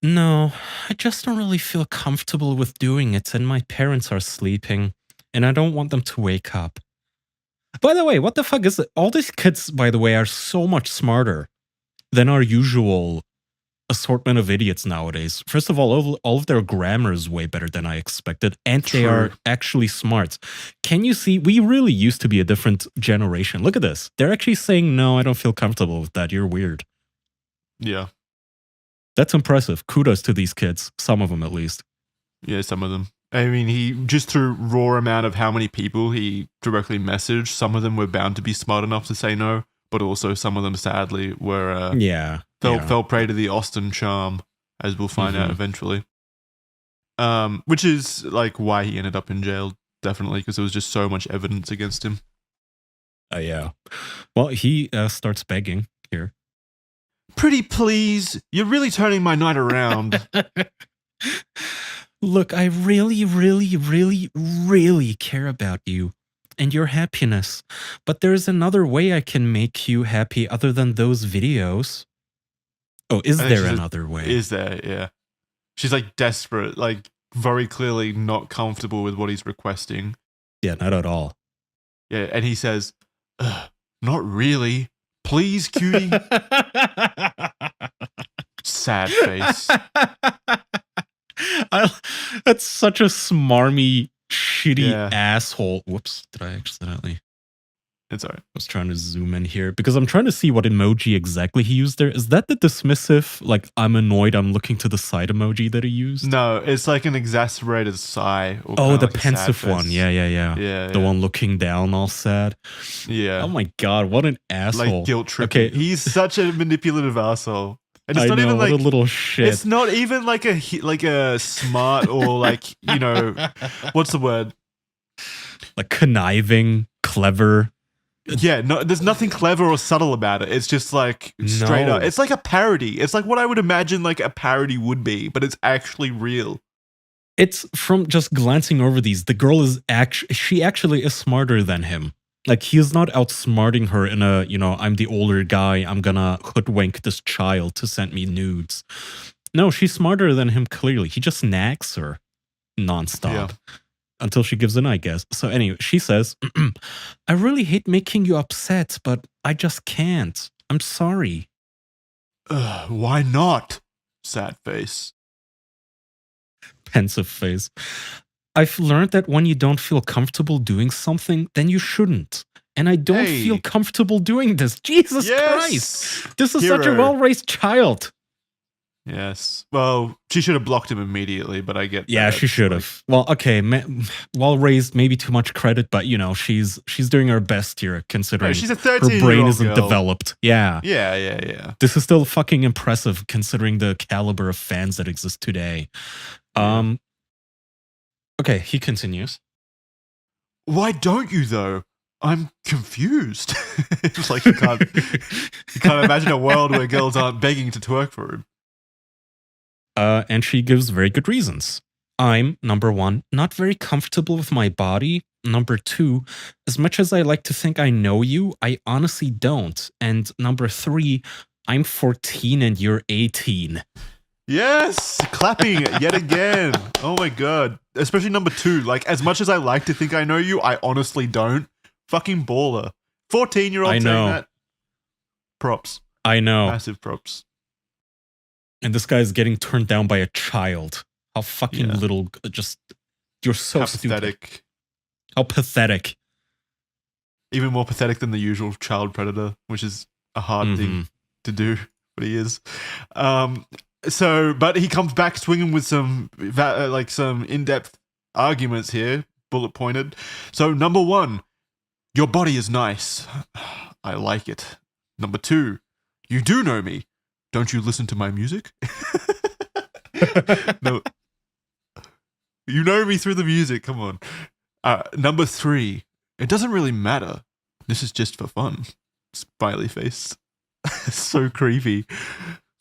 "No, I just don't really feel comfortable with doing it, and my parents are sleeping, and I don't want them to wake up." By the way, what the fuck is it? All these kids, by the way, are so much smarter than our usual assortment of idiots nowadays. First of all of their grammar is way better than I expected, and they are True. actually smart. Can you see? We really used to be a different generation. Look at this. They're actually saying, "No, I don't feel comfortable with that. You're weird." Yeah. That's impressive. Kudos to these kids. Some of them, at least. Yeah, some of them. I mean, he just through raw amount of how many people he directly messaged, some of them were bound to be smart enough to say no, but also some of them sadly were fell prey to the Austin charm, as we'll find out eventually. Which is like why he ended up in jail, definitely, because there was just so much evidence against him. Yeah. Well, he starts begging here. Pretty please, you're really turning my night around. Look, I really, really, really, really care about you and your happiness. But there's another way I can make you happy other than those videos. Oh, is there another way? Is there? Yeah. She's like desperate, like very clearly not comfortable with what he's requesting. Yeah, not at all. Yeah, and he says, not really. Please, cutie. Sad face. That's such a smarmy, shitty asshole. Whoops, did I accidentally? It's alright. I was trying to zoom in here because I'm trying to see what emoji exactly he used there. Is that the dismissive, like, I'm annoyed, I'm looking to the side emoji that he used? No, it's like an exasperated sigh. Or oh, the like pensive one. Yeah. The one looking down all sad. Yeah. Oh my god, what an asshole. Like guilt tripping. Okay. He's such a manipulative asshole. And it's I not know, even like what a little shit. It's not even like a smart or like, you know, what's the word? Like conniving, clever. Yeah, no, there's nothing clever or subtle about it. It's just like straight No. up. It's like a parody. It's like what I would imagine like a parody would be, but it's actually real. It's from just glancing over these. The girl is she actually is smarter than him. Like he's not outsmarting her in a, I'm the older guy, I'm gonna hoodwink this child to send me nudes. No, she's smarter than him clearly. He just nags her nonstop. Yeah. Until she gives in, I guess. So anyway, she says, I really hate making you upset, but I just can't. I'm sorry. Why not? Sad face. Pensive face. I've learned that when you don't feel comfortable doing something, then you shouldn't. And I don't feel comfortable doing this. Jesus Christ. This is such a well-raised child. Yes. Well, she should have blocked him immediately, but I get Yeah, that. she should have. Well, okay, well-raised, maybe too much credit, but she's doing her best here, considering she's a her 13-year-old brain isn't girl. developed. Yeah. Yeah. This is still fucking impressive, considering the caliber of fans that exist today. Okay, he continues. Why don't you, though? I'm confused. It's like you can't imagine a world where girls aren't begging to twerk for him. And she gives very good reasons. I'm, number one, not very comfortable with my body. Number two, as much as I like to think I know you, I honestly don't. And number three, I'm 14 and you're 18. Yes, clapping yet again. Oh my god. Especially number two. Like, as much as I like to think I know you, I honestly don't. Fucking baller. 14-year-old saying that. Props. I know. Massive props. And this guy is getting turned down by a child. How fucking little, you're so How stupid. pathetic. How pathetic. Even more pathetic than the usual child predator, which is a hard thing to do, but he is. But he comes back swinging with some in-depth arguments here, bullet pointed. So number one, your body is nice. I like it. Number two, you do know me. Don't you listen to my music? No. You know me through the music. Come on. Number three, it doesn't really matter. This is just for fun. Smiley face. So creepy.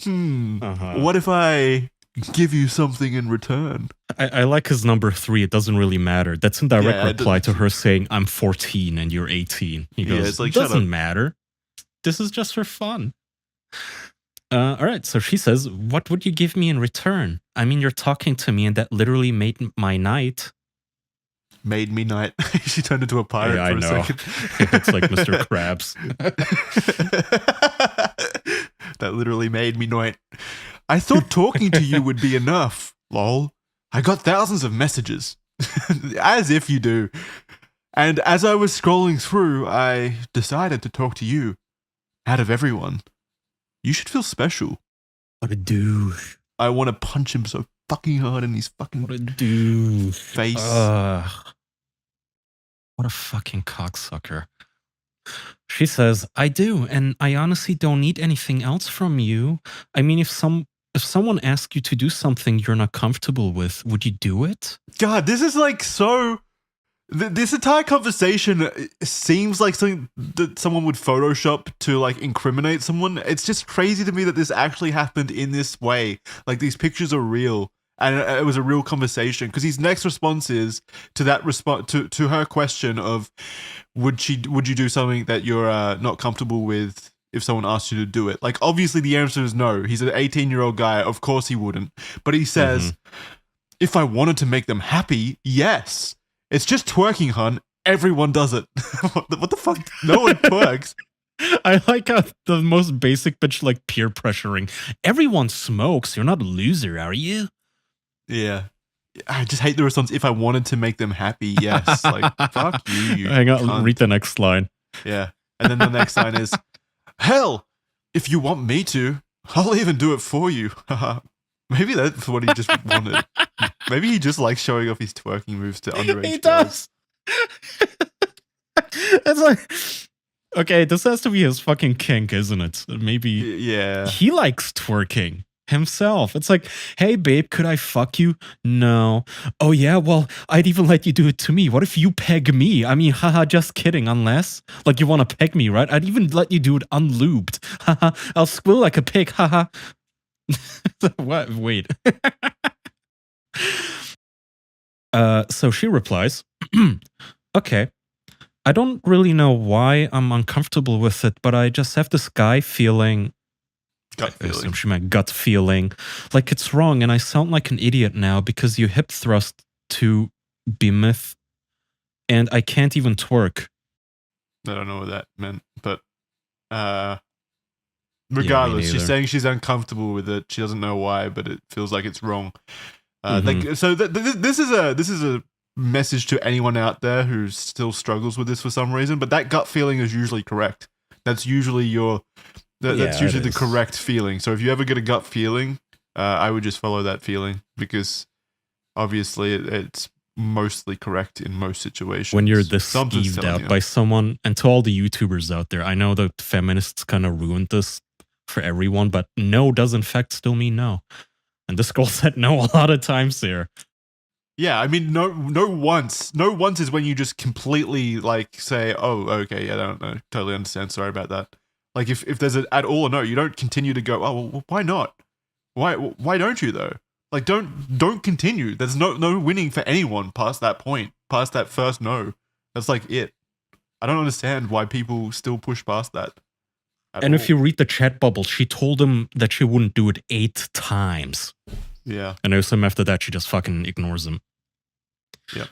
What if I give you something in return? I like his number three. It doesn't really matter. That's in direct reply to her saying, I'm 14 and you're 18. He goes, it's like, it doesn't matter. This is just for fun. All right. So she says, what would you give me in return? I mean, you're talking to me and that literally made my night. Made me night. She turned into a pirate for a second. It's like Mr. Krabs. That literally made me night. I thought talking to you would be enough. Lol. I got thousands of messages. As if you do. And as I was scrolling through, I decided to talk to you. Out of everyone. You should feel special. What a douche. I want to punch him so fucking hard in his fucking what a douche. face. What a fucking cocksucker. She says, I do, and I honestly don't need anything else from you. I mean, if someone asks you to do something you're not comfortable with, would you do it? God, this is like so... This entire conversation seems like something that someone would Photoshop to like incriminate someone. It's just crazy to me that this actually happened in this way. Like these pictures are real, and it was a real conversation. Because his next response is to that response to her question of, would you do something that you're not comfortable with if someone asked you to do it? Like obviously the answer is no. He's an 18-year-old guy. Of course he wouldn't. But he says, if I wanted to make them happy, yes. It's just twerking, hun. Everyone does it. What the fuck? No one twerks. I like how the most basic bitch like peer pressuring. Everyone smokes. You're not a loser, are you? Yeah. I just hate the response. If I wanted to make them happy, yes. Like, fuck you. Hang on, cunt. read the next line. Yeah. And then the next line is, hell, if you want me to, I'll even do it for you. Maybe that's what he just wanted. Maybe he just likes showing off his twerking moves to underage He girls. does. It's like, okay, this has to be his fucking kink, isn't it? Maybe Yeah. he likes twerking. himself. It's like, hey babe, could I fuck you? No. Oh yeah, well, I'd even let you do it to me. What if you peg me? I mean, haha, just kidding. Unless, like, you want to peg me, right? I'd even let you do it unlubed. Haha, I'll squill like a pig. Haha. What? Wait. So she replies, okay. I don't really know why I'm uncomfortable with it, but I just have this guy feeling. Gut I assume feeling. she meant gut feeling. Like it's wrong, and I sound like an idiot now because you hip thrust to behemoth, and I can't even twerk. I don't know what that meant, but regardless, she's neither. saying she's uncomfortable with it. She doesn't know why, but it feels like it's wrong. Mhm. This is a message to anyone out there who still struggles with this for some reason. But that gut feeling is usually correct. That's usually that's Yeah, usually it the is. correct feeling. So if you ever get a gut feeling, I would just follow that feeling because obviously it's mostly correct in most situations. When you're this Something's skeeved telling out you. by someone, and to all the YouTubers out there, I know that feminists kind of ruined this for everyone, but no does in fact still mean no. And this girl said no a lot of times here. Yeah, I mean, no once is when you just completely like say, oh, okay, yeah, I don't know, totally understand, sorry about that. Like if there's an at all or no, you don't continue to go, oh, well, why not? Why don't you though? Like don't continue. There's no winning for anyone past that point, past that first no. That's like it. I don't understand why people still push past that. And if you read the chat bubble, she told him that she wouldn't do it 8 times. Yeah. And I assume after that, she just fucking ignores him. Yep.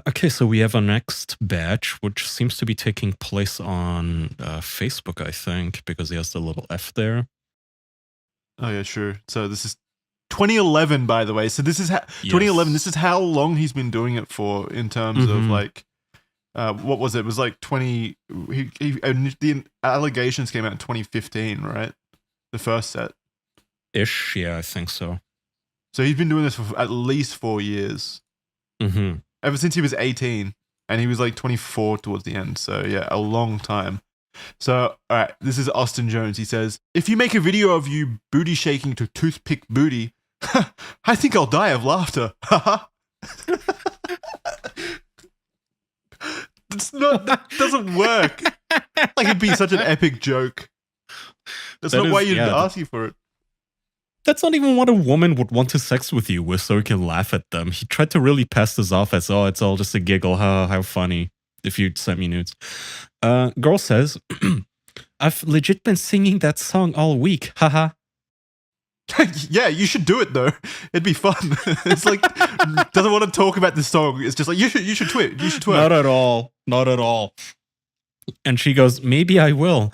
Okay, so we have our next batch, which seems to be taking place on Facebook, I think, because he has the little F there. Oh yeah, sure. So this is 2011, by the way. So this is 2011. This is how long he's been doing it for in terms of like, what was it? It was like 20. The allegations came out in 2015, right? The first set. Ish, yeah, I think so. So he's been doing this for at least 4 years. Mm-hmm. Ever since he was 18, and he was like 24 towards the end. So yeah, a long time. So, all right, this is Austin Jones. He says, if you make a video of you booty shaking to toothpick booty, I think I'll die of laughter. That doesn't work. Like, it'd be such an epic joke. That's not why you'd ask you for it. That's not even what a woman would want to sex with you with so you can laugh at them. He tried to really pass this off as, oh, it's all just a giggle. How funny. If you'd sent me nudes. Girl says, I've legit been singing that song all week. Haha. Yeah, you should do it though. It'd be fun. It's like doesn't want to talk about the song. It's just like you should tweet. You should twerk. Not at all. Not at all. And she goes, maybe I will.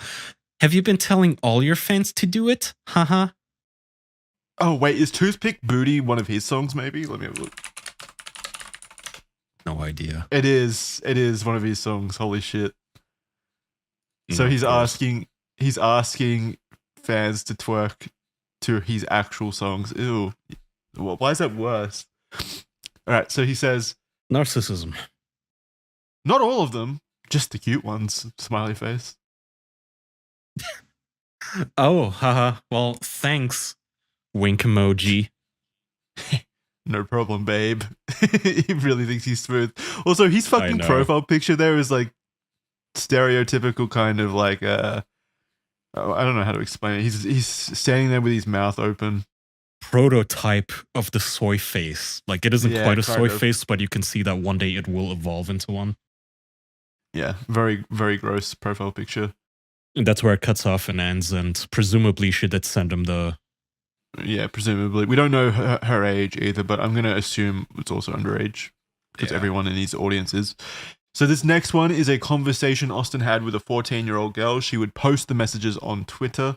Have you been telling all your fans to do it? Haha. Oh wait, is Toothpick Booty one of his songs? Maybe. Let me have a look. No idea. It is one of his songs. Holy shit. So No, he's asking fans to twerk to his actual songs. Ew. Why is that worse? All right, so he says narcissism. Not all of them, just the cute ones. Smiley face. Oh, haha. Well, thanks. Wink emoji. No problem, babe. He really thinks he's smooth. Also, his fucking profile picture there is like stereotypical kind of like I don't know how to explain it. He's standing there with his mouth open. Prototype of the soy face. Like it isn't quite a soy of. face, but you can see that one day it will evolve into one. Yeah, very, very gross profile picture. And that's where it cuts off and ends, and presumably she did send him the... Yeah, presumably. We don't know her age either, but I'm going to assume it's also underage because everyone in his audience is. So this next one is a conversation Austin had with a 14-year-old girl. She would post the messages on Twitter.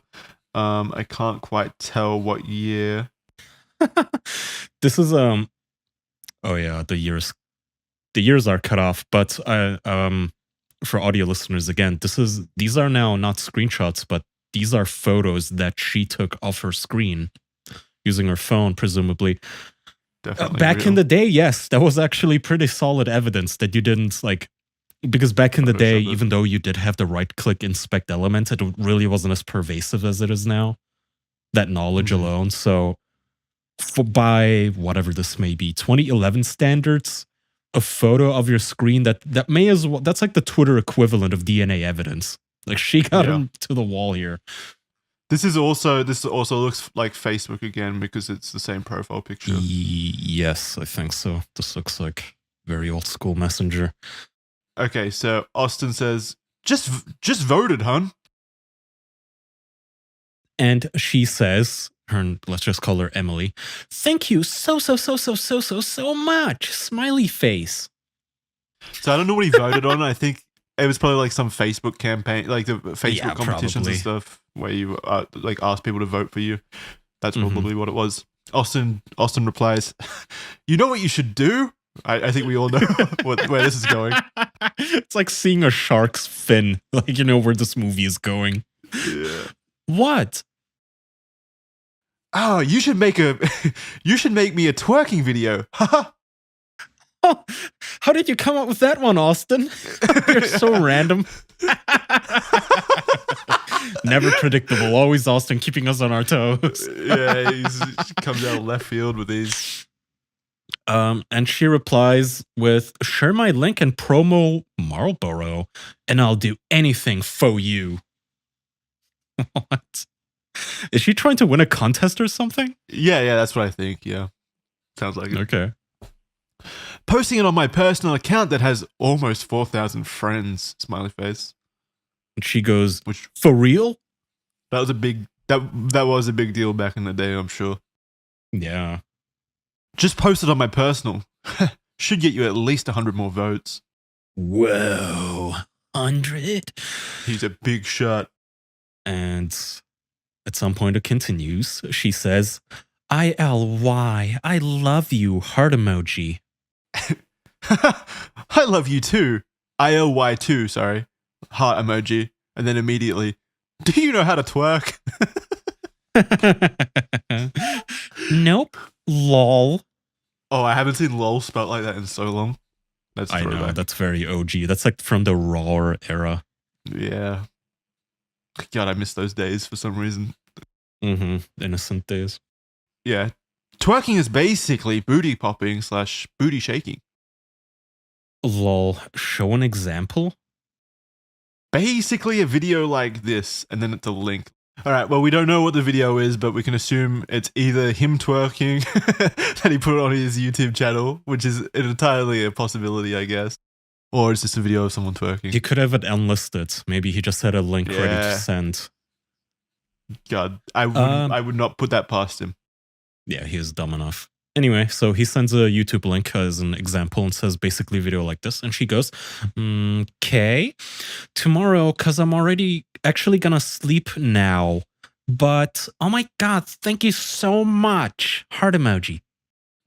I can't quite tell what year. This is oh yeah, the years are cut off, but for audio listeners again, these are now not screenshots, but these are photos that she took off her screen using her phone, presumably. Definitely back in the day, yes, that was actually pretty solid evidence that you didn't like, because back in the day, even though you did have the right-click inspect element, it really wasn't as pervasive as it is now. that knowledge alone. So by whatever this may be, 2011 standards, a photo of your screen that may as well, that's like the Twitter equivalent of DNA evidence. Like she got him to the wall here. This also looks like Facebook again because it's the same profile picture. Yes, I think so. This looks like very old school Messenger. Okay, so Austin says, just voted, hun. And she says, let's just call her Emily. Thank you so much. Smiley face. So I don't know what he voted on. I think it was probably like some Facebook campaign, like the Facebook competitions and stuff, where you like ask people to vote for you. That's probably what it was. Austin replies, "You know what you should do?" I think we all know where this is going. It's like seeing a shark's fin. Like, you know where this movie is going. Yeah. What? Oh, you should make me a twerking video. Oh, how did you come up with that one, Austin? You're so random. Never predictable. Always Austin keeping us on our toes. Yeah, he comes out of left field with these. And she replies with, share my link and promo Marlboro, and I'll do anything for you. What? Is she trying to win a contest or something? Yeah, that's what I think. Yeah. Sounds like it. Okay. Posting it on my personal account that has almost 4,000 friends, smiley face. And she goes, for real? That was a big deal back in the day, I'm sure. Yeah. Just post it on my personal. Should get you at least 100 more votes. Whoa. 100? He's a big shot. And at some point it continues. She says, ILY, I love you, heart emoji. I love you too. ILY too, sorry. Heart emoji. And then immediately, do you know how to twerk? Nope. Lol. Oh, I haven't seen lol spelt like that in so long. That's I know, that's very OG. That's like from the raw era. Yeah. God, I miss those days for some reason. Innocent days. Yeah. Twerking is basically booty popping / booty shaking. Lol. Show an example? Basically a video like this, and then it's a link. All right, well, we don't know what the video is, but we can assume it's either him twerking that he put on his YouTube channel, which is entirely a possibility, I guess. Or it's just a video of someone twerking. He could have it unlisted. Maybe he just had a link ready to send. God, I would not put that past him. Yeah, he is dumb enough. Anyway, so he sends a YouTube link as an example and says basically video like this. And she goes, okay, tomorrow, because I'm already actually going to sleep now. But, oh my God, thank you so much. Heart emoji.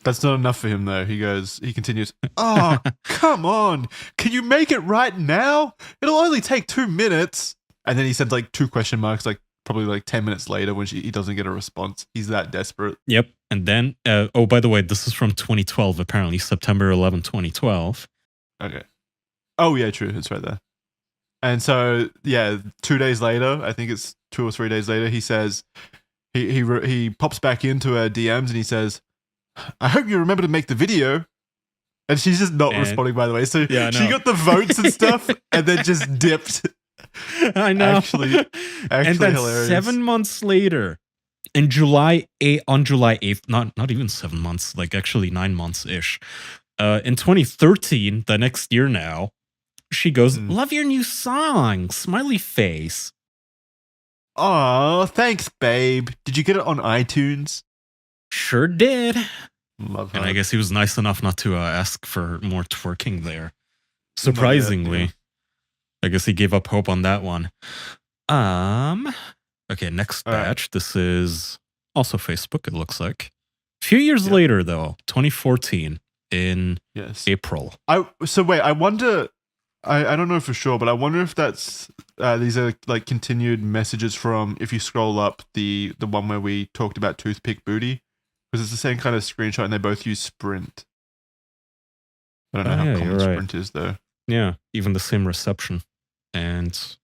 That's not enough for him, though. He continues, oh, come on. Can you make it right now? It'll only take 2 minutes. And then he sends like 2 question marks, like probably like 10 minutes later when he doesn't get a response. He's that desperate. Yep. And then, oh, by the way, this is from 2012, apparently, September 11, 2012. Okay. Oh, yeah, true. It's right there. And so, yeah, 2 days later, I think it's 2 or 3 days later, he says, he pops back into her DMs and he says, I hope you remember to make the video. And she's just not responding, by the way. So yeah, she got the votes and stuff and then just dipped. I know. Actually and then hilarious. 7 months later, on July 8th, not even 7 months, like actually 9 months-ish. In 2013, the next year now, she goes, love your new song, smiley face. Aw, thanks, babe. Did you get it on iTunes? Sure did. Love her. And I guess he was nice enough not to ask for more twerking there. Surprisingly. Yeah. I guess he gave up hope on that one. Okay, next batch. This is also Facebook, it looks like. A few years later, though, 2014, in April. So wait, I wonder, I don't know for sure, but I wonder if that's, these are like continued messages from, if you scroll up, the one where we talked about toothpick booty, because it's the same kind of screenshot and they both use Sprint. I don't know how common Sprint is, though. Yeah, even the same reception. And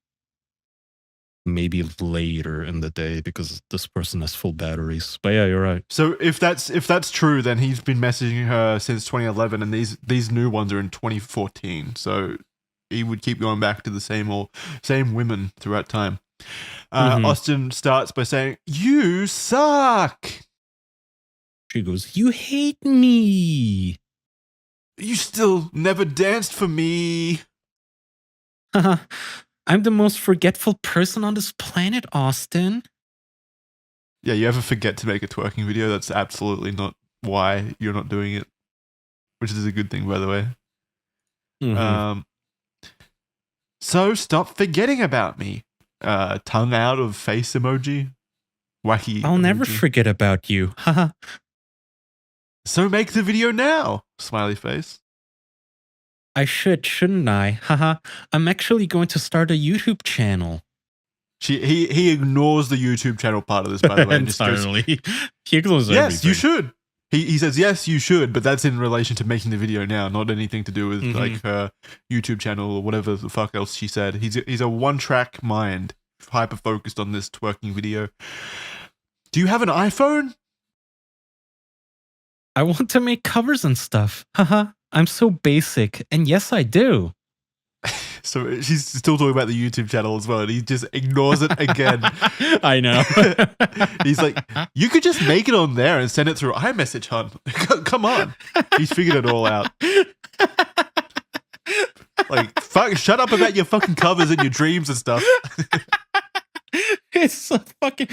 maybe later in the day because this person has full batteries. But yeah, you're right. So if that's true, then he's been messaging her since 2011, and these new ones are in 2014. So he would keep going back to the same women throughout time. Austin starts by saying, "You suck." She goes, "You hate me. You still never danced for me." I'm the most forgetful person on this planet, Austin. Yeah, you ever forget to make a twerking video? That's absolutely not why you're not doing it, which is a good thing, by the way. So stop forgetting about me. Tongue out of face emoji. Wacky. I'll never emoji. forget about you. Haha. So make the video now. Smiley face. I shouldn't I? Haha. I'm actually going to start a YouTube channel. He ignores the YouTube channel part of this, by the way. And just goes, Entirely. He ignores yes, everything. you should. He says, yes, you should, but that's in relation to making the video now, not anything to do with like her YouTube channel or whatever the fuck else she said. He's a one-track mind, hyper-focused on this twerking video. Do you have an iPhone? I want to make covers and stuff. Haha. I'm so basic. And yes, I do. So she's still talking about the YouTube channel as well, and he just ignores it again. I know. He's like, you could just make it on there and send it through iMessage, hon. Come on. He's figured it all out. Like, fuck, shut up about your fucking covers and your dreams and stuff. It's so fucking.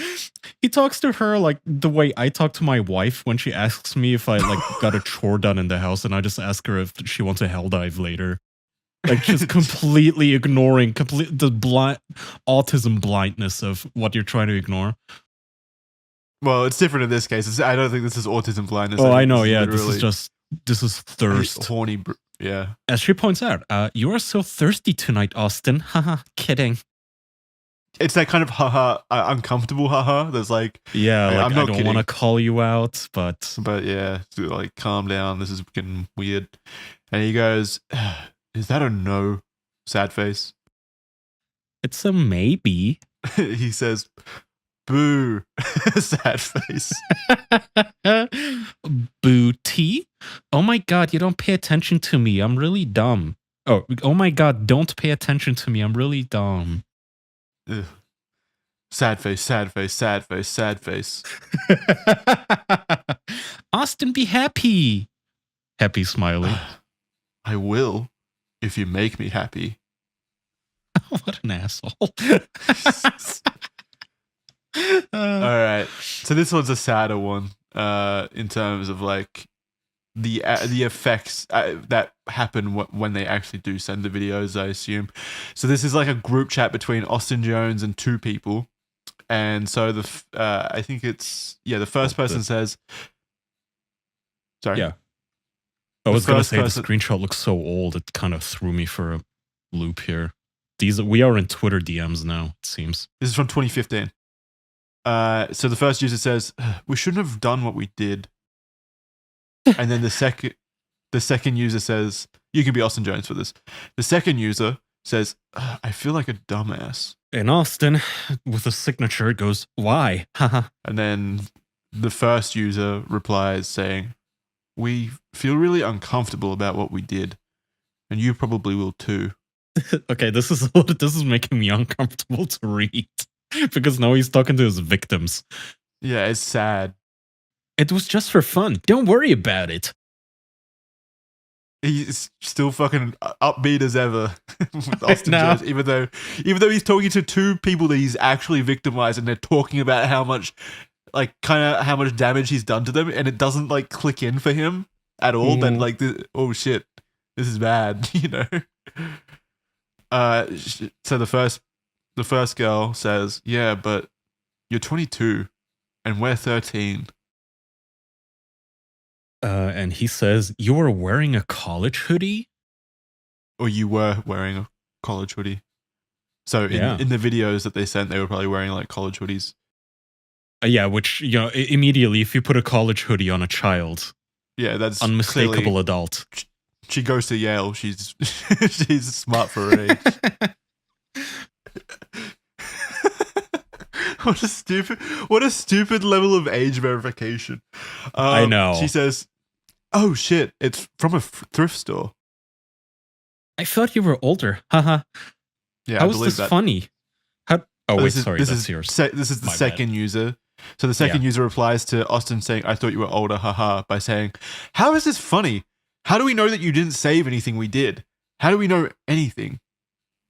He talks to her like the way I talk to my wife when she asks me if I like got a chore done in the house, and I just ask her if she wants a hell dive later. Like just completely ignoring the autism blindness of what you're trying to ignore. Well, it's different in this case. I don't think this is autism blindness. Oh, I know. Yeah, this is thirst. Horny. Yeah. As she points out, you are so thirsty tonight, Austin. Haha, kidding. It's that kind of haha, uncomfortable haha. There's like, yeah, like, I'm not I don't want to call you out, but yeah, like calm down. This is getting weird. And he goes, "Is that a no?" Sad face. It's a maybe. He says, "Boo." Sad face. Booty? Oh my god, you don't pay attention to me. I'm really dumb. Oh my god, don't pay attention to me. I'm really dumb. Ugh. Sad face, sad face, sad face, sad face. Austin, be happy. Happy smiley. I will, if you make me happy. What an asshole. All right. So this one's a sadder one in terms of like the effects that happen when they actually do send the videos, I assume. So this is like a group chat between Austin Jones and two people. And so I think it's, the first person says, sorry. Yeah. I was going to say the screenshot looks so old. It kind of threw me for a loop here. We are in Twitter DMs now, it seems. This is from 2015. So the first user says, "We shouldn't have done what we did." And then the second user says, "You can be Austin Jones for this." The second user says, "I feel like a dumbass." And Austin, with a signature, goes, "Why?" And then the first user replies saying, "We feel really uncomfortable about what we did, and you probably will too." Okay, this is making me uncomfortable to read because now he's talking to his victims. Yeah, it's sad. It was just for fun. Don't worry about it. He's still fucking upbeat as ever with Austin Jones, even though he's talking to two people that he's actually victimized, and they're talking about how much damage he's done to them, and it doesn't like click in for him at all. Then like, oh shit, this is bad, you know. So the first girl says, "Yeah, but you're 22 and we're 13." And he says, "You were wearing a college hoodie?" Or you were wearing a college hoodie. So in the videos that they sent, they were probably wearing like college hoodies. Yeah, which, immediately, if you put a college hoodie on a child, that's unmistakable adult. She goes to Yale. She's she's smart for her age. what a stupid level of age verification. I know. She says, "Oh shit, it's from a thrift store." I thought you were older. Haha. Yeah, How I is believe this that. funny? How? Oh wait, sorry, this that's is yours. this is the My bad. second user. So the second user replies to Austin saying, "I thought you were older, haha," by saying, "How is this funny? How do we know that you didn't save anything we did? How do we know anything?"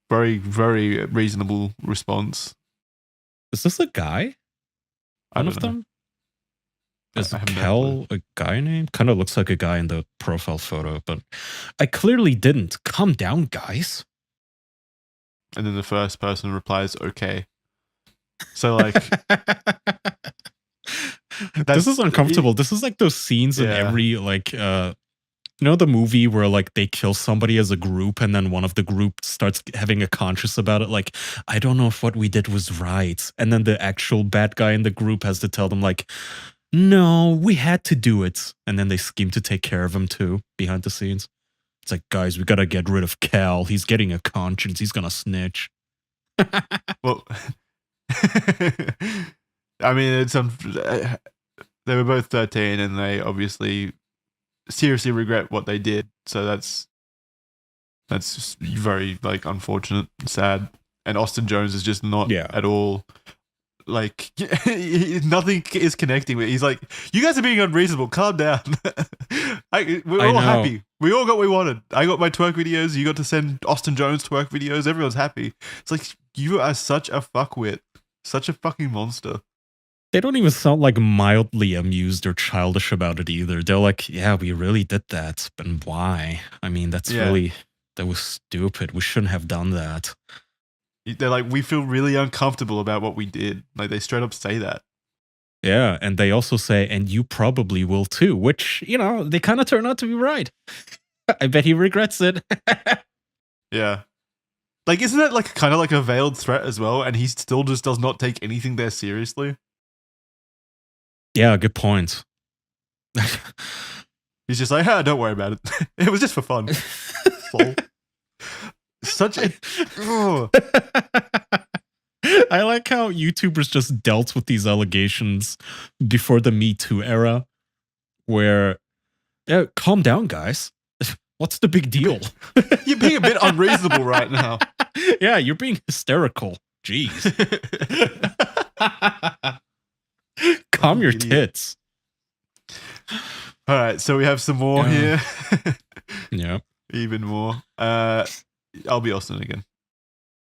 Very, very reasonable response. Is this a guy? I One don't of know. them? Is I have no Kel a guy name? Kind of looks like a guy in the profile photo, but I clearly didn't. Calm down, guys. And then the first person replies, "Okay." So like, this is uncomfortable. This is like those scenes in Yeah. every like you know the movie where like they kill somebody as a group and then one of the group starts having a conscience about it, like, I don't know if what we did was right. And then the actual bad guy in the group has to tell them like, no, we had to do it. And then they scheme to take care of him too behind the scenes. It's like, guys, we gotta get rid of Cal. He's getting a conscience. He's gonna snitch. Well, I mean, it's they were both 13 and they obviously seriously regret what they did. So that's just very like unfortunate, sad. And Austin Jones is just not at all like nothing is connecting with. He's like, "You guys are being unreasonable. Calm down." We're all happy. We all got what we wanted. I got my twerk videos. You got to send Austin Jones twerk videos. Everyone's happy. It's like, you are such a fuckwit, such a fucking monster. They don't even sound like mildly amused or childish about it either. They're like, yeah, we really did that. And why? I mean, that was stupid. We shouldn't have done that. They're like, we feel really uncomfortable about what we did. Like, they straight up say that. Yeah, and they also say, and you probably will too, which, you know, they kind of turn out to be right. I bet he regrets it. Yeah. Like, isn't that like kind of like a veiled threat as well? And he still just does not take anything there seriously. Yeah, good point. He's just like, don't worry about it. It was just for fun. Such a... I like how YouTubers just dealt with these allegations before the Me Too era, where, calm down, guys. What's the big deal? You're being a bit unreasonable right now. Yeah, you're being hysterical. Jeez. Calm your tits. All right, so we have some more here. Yeah. Even more. I'll be Austin again.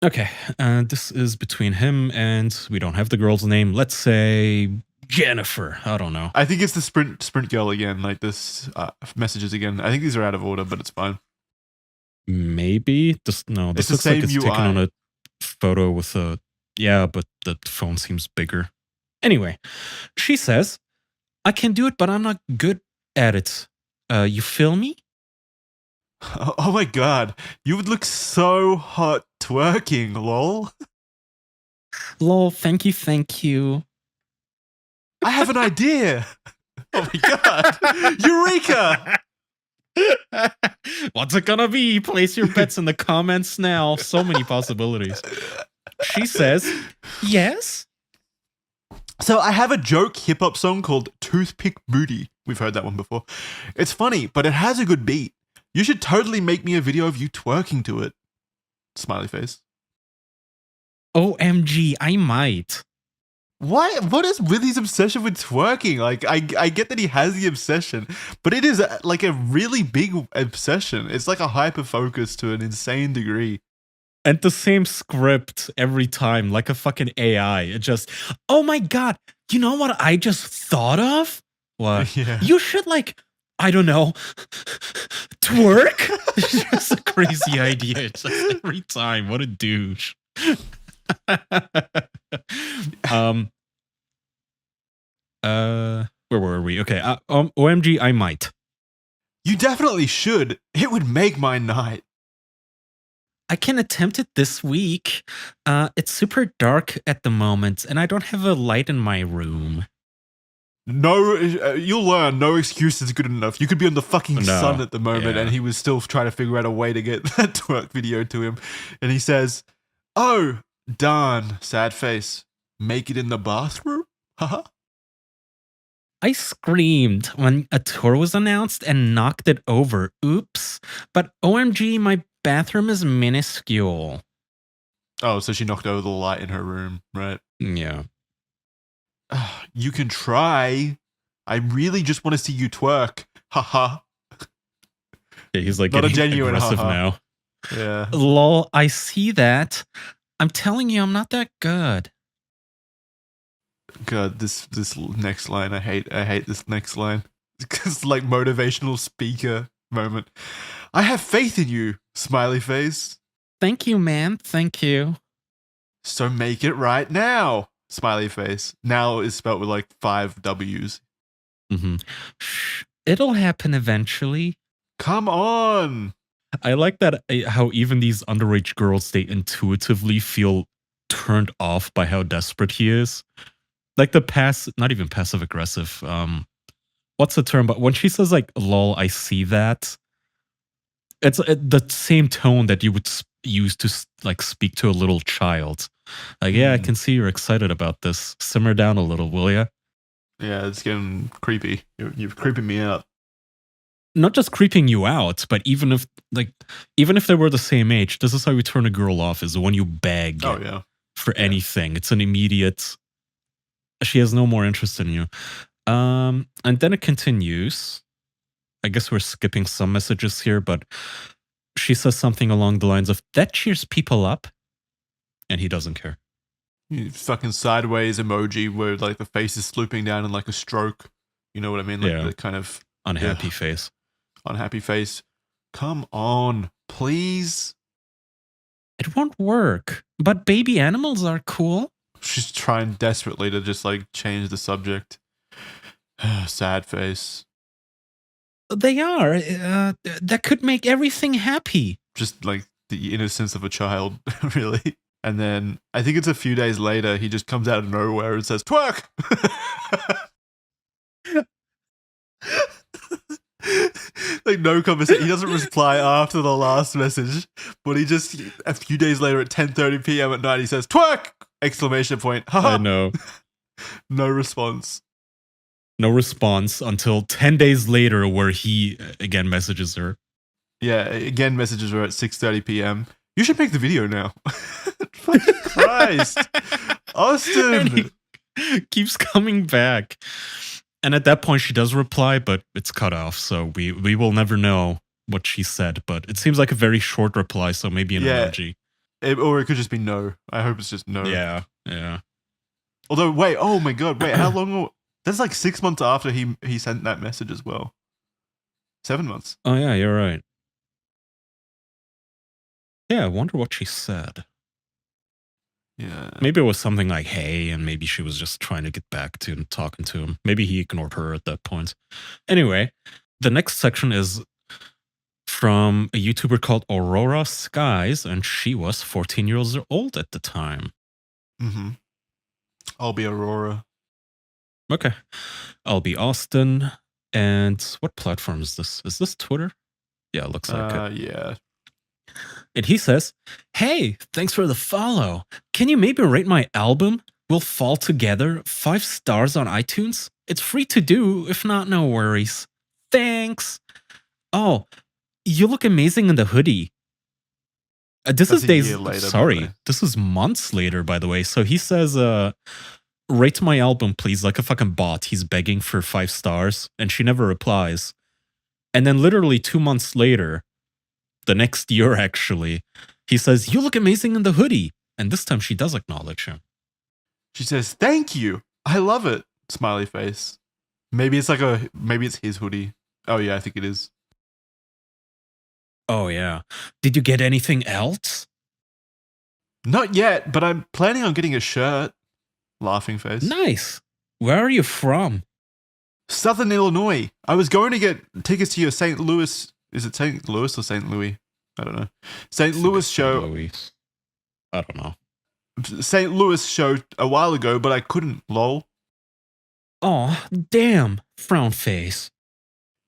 Okay, this is between him and, we don't have the girl's name, let's say Jennifer. I don't know. I think it's the sprint girl again, like this messages again. I think these are out of order, but it's fine. Maybe. This looks like it's taken on a photo with a... Yeah, but the phone seems bigger. Anyway, she says, I can do it, but I'm not good at it. You feel me? Oh my god, you would look so hot twerking, lol. Lol, thank you. I have an idea. Oh my god, Eureka! What's it gonna be? Place your bets in the comments now. So many possibilities. She says, yes? So I have a joke hip-hop song called Toothpick Booty. We've heard that one before. It's funny, but it has a good beat. You should totally make me a video of you twerking to it. Smiley face. OMG, I might. What is with his obsession with twerking? Like, I get that he has the obsession, but it is like a really big obsession. It's like a hyper focus to an insane degree. And the same script every time, like a fucking AI. It just, oh my god, you know what I just thought of? What? Yeah. You should like, I don't know, twerk? It's just a crazy idea. It's just every time. What a douche. Where were we? Okay. OMG, I might. You definitely should. It would make my night. I can attempt it this week. It's super dark at the moment, and I don't have a light in my room. No, you'll learn. No excuse is good enough. You could be on the fucking sun at the moment, and he was still trying to figure out a way to get that twerk video to him. And he says, "Oh, darn, sad face. Make it in the bathroom? Haha. I screamed when a tour was announced and knocked it over. Oops. But OMG, my bathroom is minuscule. Oh, so she knocked over the light in her room, right? Yeah. You can try. I really just want to see you twerk. Haha. Yeah, he's like Not a getting genuine aggressive haha. now. Yeah. Lol, I see that. I'm telling you, I'm not that good. God, this next line, I hate this next line. It's like motivational speaker moment. I have faith in you, smiley face. Thank you, man. Thank you. So make it right now, smiley face. Now is spelled with like 5 W's. Mm-hmm. Shh, it'll happen eventually. Come on. I like that how even these underage girls, they intuitively feel turned off by how desperate he is. Like the not even passive aggressive. What's the term? But when she says like, lol, I see that. It's the same tone that you would use to like speak to a little child. Like, yeah, I can see you're excited about this. Simmer down a little, will ya? Yeah, it's getting creepy. You're creeping me out. Not just creeping you out, but even if they were the same age, this is how you turn a girl off, is when you beg for anything. It's an immediate, she has no more interest in you. And then it continues. I guess we're skipping some messages here, but she says something along the lines of, that cheers people up. And he doesn't care. Fucking sideways emoji where like the face is swooping down in like a stroke. You know what I mean? Like the kind of unhappy face. Unhappy face. Come on, please. It won't work, but baby animals are cool. She's trying desperately to just like change the subject. Sad face. They are. That could make everything happy. Just like the innocence of a child, really. And then I think it's a few days later, he just comes out of nowhere and says, twerk! Like no conversation. He doesn't reply after the last message, but he just, a few days later at 10:30 p.m. at night, he says, twerk! Exclamation point. I know. No response. No response until 10 days later where he again messages her. Yeah, again messages her at 6:30 p.m. You should make the video now. Fucking Christ. Austin. And he keeps coming back. And at that point she does reply, but it's cut off. So we will never know what she said. But it seems like a very short reply, so maybe an emoji. Or it could just be no. I hope it's just no. Yeah. Although, wait, oh my god, wait, how long? That's like 6 months after he sent that message as well. 7 months. Oh yeah, you're right. Yeah, I wonder what she said. Yeah. Maybe it was something like, hey, and maybe she was just trying to get back to him, talking to him. Maybe he ignored her at that point. Anyway, the next section is from a YouTuber called Aurora Skies, and she was 14 years old at the time. Mm-hmm. I'll be Aurora. Okay. I'll be Austin. And what platform is this? Is this Twitter? Yeah, it looks like it. Yeah. And he says, hey, thanks for the follow. Can you maybe rate my album, We'll Fall Together, 5 stars on iTunes? It's free to do. If not, no worries. Thanks. Oh, you look amazing in the hoodie. This is days later. Sorry, this is months later, by the way. So he says, rate my album, please, like a fucking bot. He's begging for 5 stars, and she never replies. And then literally 2 months later, the next year actually, he says, you look amazing in the hoodie. And this time she does acknowledge him. She says, thank you. I love it. Smiley face. Maybe it's his hoodie. Oh yeah, I think it is. Oh yeah. Did you get anything else? Not yet, but I'm planning on getting a shirt. Laughing face. Nice. Where are you from? Southern Illinois. I was going to get tickets to your St. Louis. Is it St. Louis or St. Louis? I don't know. St. Louis show. Louis. I don't know. St. Louis show a while ago, but I couldn't. Lol. Oh, damn. Frown face.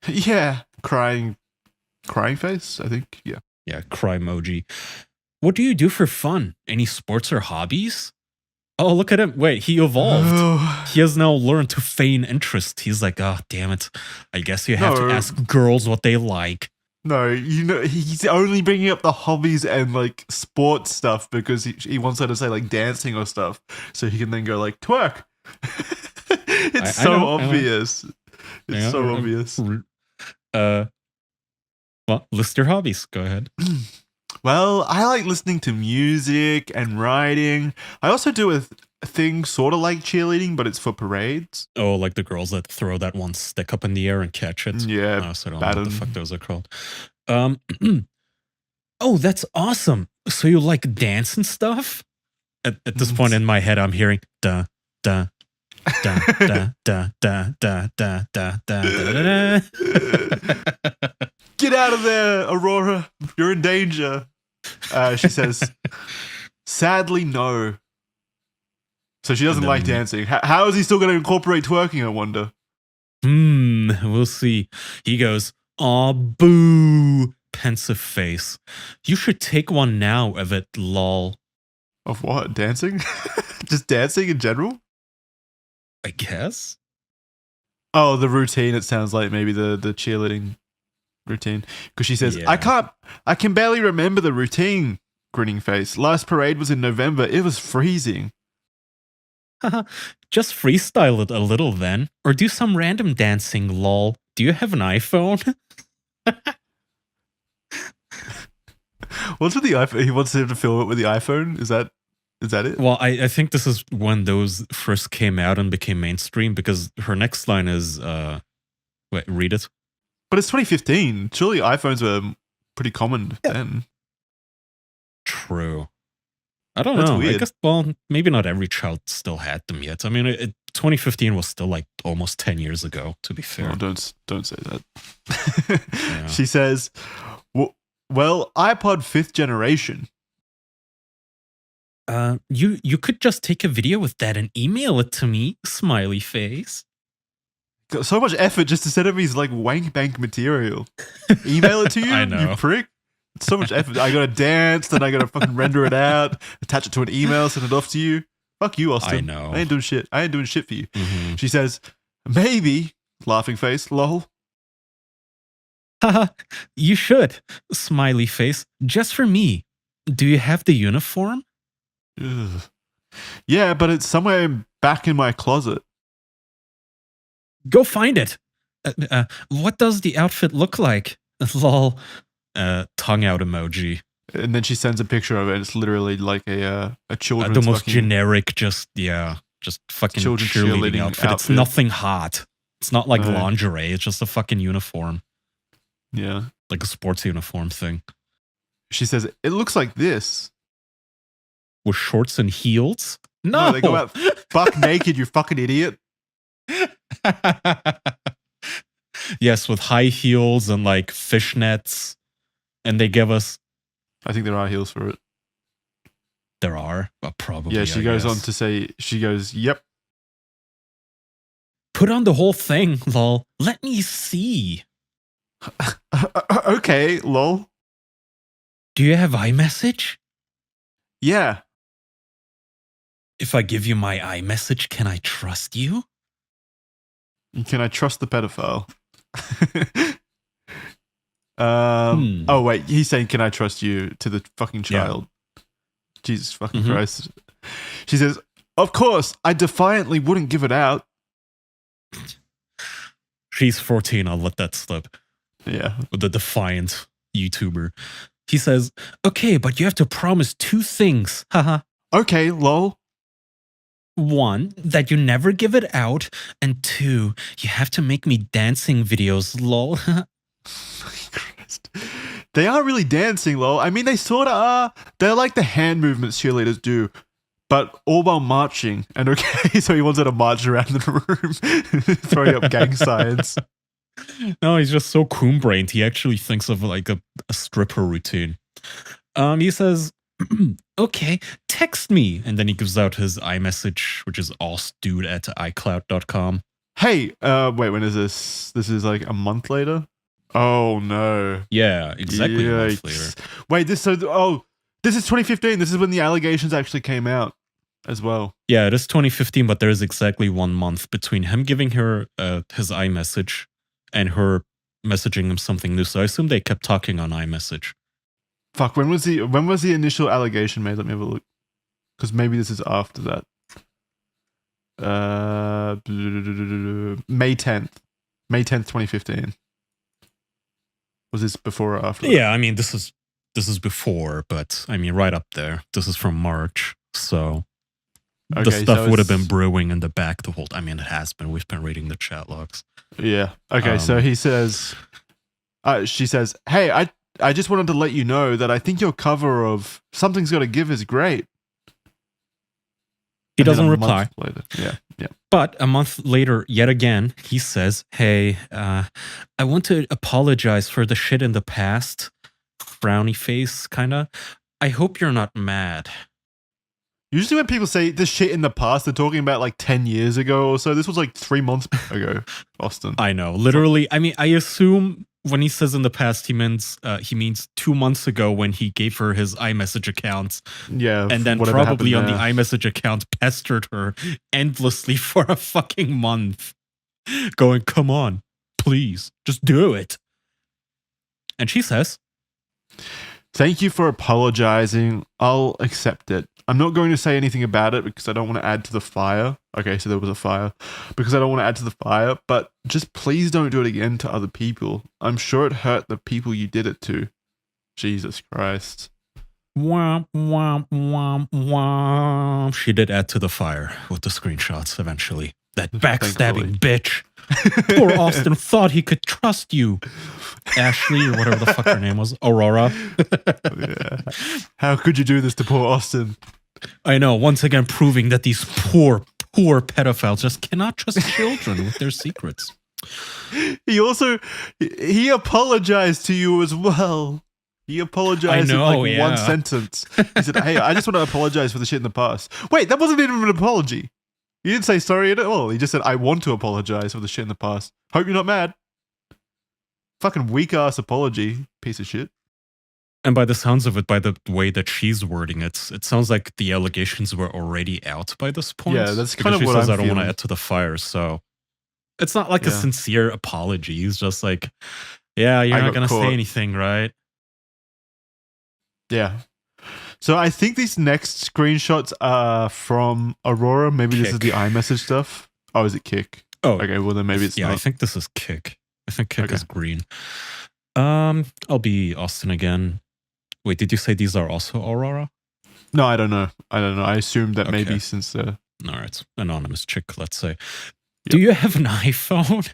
Yeah. Crying face, I think. Yeah. Yeah, cry emoji. What do you do for fun? Any sports or hobbies? Oh, look at him. Wait, he evolved. He has now learned to feign interest. He's like, oh, damn it. I guess you have to ask girls what they like. No, he's only bringing up the hobbies and like sports stuff because he wants her to say like dancing or stuff. So he can then go like twerk. It's so obvious. It's so obvious. Well, list your hobbies. Go ahead. Well, I like listening to music and writing. I also do a thing sort of like cheerleading, but it's for parades. Oh, like the girls that throw that one stick up in the air and catch it. Yeah, so I don't know what the fuck those are called. Oh, that's awesome. So you like dance and stuff? At this point in my head, I'm hearing da da da da da da da da da da. Get out of there, Aurora. You're in danger. She says, sadly, no. So she doesn't like dancing. How is he still going to incorporate twerking, I wonder? We'll see. He goes, aw, boo, pensive face. You should take one now of it, lol. Of what? Dancing? Just dancing in general? I guess. Oh, the routine, it sounds like maybe the cheerleading routine. Because she says, Yeah. I can barely remember the routine, grinning face. Last parade was in November. It was freezing. Just freestyle it a little then. Or do some random dancing, lol. Do you have an iPhone? What's with the iPhone? He wants him to film it with the iPhone? Is that it? Well, I think this is when those first came out and became mainstream because her next line is, wait, read it. But it's 2015. Surely iPhones were pretty common then. True. I don't That's know. weird. I guess, well, maybe not every child still had them yet. I mean, 2015 was still like almost 10 years ago, to be fair. Oh, don't say that. Yeah. She says, well, iPod 5th generation. You could just take a video with that and email it to me, smiley face. Got so much effort just to set up his like wank bank material. Email it to you, I know. you prick. It's so much effort. I gotta dance, then I gotta fucking render it out, attach it to an email, send it off to you. Fuck you, Austin. I know. I ain't doing shit. I ain't doing shit for you. Mm-hmm. She says, maybe, laughing face, lol. Haha, you should, smiley face, just for me. Do you have the uniform? Ugh. Yeah, but it's somewhere back in my closet. Go find it. What does the outfit look like? Lol. Tongue out emoji. And then she sends a picture of it. It's literally like a children's The most fucking- generic, just fucking Children's cheerleading cheerleading outfit. It's outfit. nothing hot. It's not like No. lingerie. It's just a fucking uniform, Yeah. like a sports uniform thing She says, it looks like this. with shorts and heels. No, they go out buck naked, you fucking idiot. Yes, with high heels and like fishnets, and they give us. I think there are heels for it. There are, probably. Yeah, she I goes on guess. to say, she goes, yep. Put on the whole thing, lol. Let me see. Okay, lol. Do you have iMessage? Yeah. If I give you my iMessage, can I trust you? Can I trust the pedophile? Hmm. Oh, wait. He's saying, can I trust you to the fucking child? Jesus fucking Christ. She says, of course, I defiantly wouldn't give it out. She's 14. I'll let that slip. Yeah. The defiant YouTuber. He says, okay, but you have to promise 2 things. Haha. Okay, lol. 1, that you never give it out. And 2, you have to make me dancing videos, lol. Christ. They are really dancing, lol. I mean, they sort of are. They're like the hand movements cheerleaders do, but all while marching. And okay, so he wants her to march around the room, throwing up gang signs. No, he's just so coon-brained. He actually thinks of like a stripper routine. He says, okay, text me. And then he gives out his iMessage, which is ostdude@icloud.com. Hey, wait, when is this? This is like a month later? Oh, no. Yeah, exactly a month Yikes. later. Wait, this is 2015. This is when the allegations actually came out. as well. Yeah, it is 2015, but there is exactly 1 month between him giving her his iMessage and her messaging him something new. So I assume they kept talking on iMessage. Fuck, when was the initial allegation made? Let me have a look. Because maybe this is after that. May 10th. May 10th, 2015. Was this before or after that? Yeah, I mean this is before, but I mean right up there. This is from March, so the stuff would have been brewing in the back the whole. I mean, it has been. We've been reading the chat logs. Yeah. Okay. So he says, she says, "Hey, I just wanted to let you know that I think your cover of Something's Gotta Give is great." He doesn't reply. Later. Yeah. Yeah. But a month later, yet again, he says, "Hey, I want to apologize for the shit in the past." Frowny face, kinda. I hope you're not mad. Usually when people say this shit in the past, they're talking about like 10 years ago or so. This was like 3 months ago, Austin. I know. Literally, I mean, I assume when he says in the past, he means 2 months ago when he gave her his iMessage accounts. Yeah. And then probably on the iMessage account pestered her endlessly for a fucking month. Going, come on, please, just do it. And she says, "Thank you for apologizing. I'll accept it. I'm not going to say anything about it because I don't want to add to the fire." Okay, so there was a fire. "Because I don't want to add to the fire, but just please don't do it again to other people. I'm sure it hurt the people you did it to." Jesus Christ. Womp, womp, womp, womp. She did add to the fire with the screenshots eventually. That backstabbing bitch. Poor Austin thought he could trust you. Ashley, or whatever the fuck her name was. Aurora. Yeah. How could you do this to poor Austin? I know, once again proving that these poor pedophiles just cannot trust children with their secrets. He apologized to you as well. He apologized in like one sentence. He said, "Hey, I just want to apologize for the shit in the past." Wait, that wasn't even an apology. He didn't say sorry at all. He just said, "I want to apologize for the shit in the past. Hope you're not mad." Fucking weak ass apology, piece of shit. And by the sounds of it, by the way that she's wording it, it sounds like the allegations were already out by this point. Yeah, that's kind of she what says, I'm "I don't want feeling. to add to the fire." So it's not like a sincere apology. He's just like, "Yeah, you're not going to say anything, right?" Yeah. So I think these next screenshots are from Aurora. Maybe this is the iMessage stuff. Oh, is it Kick? Oh, okay. Well, then maybe it's not. I think this is Kick. I think Kick is green. I'll be Austin again. Wait, did you say these are also Aurora? No, I don't know. I assumed that maybe since all right, anonymous chick, let's say. Yep. Do you have an iPhone?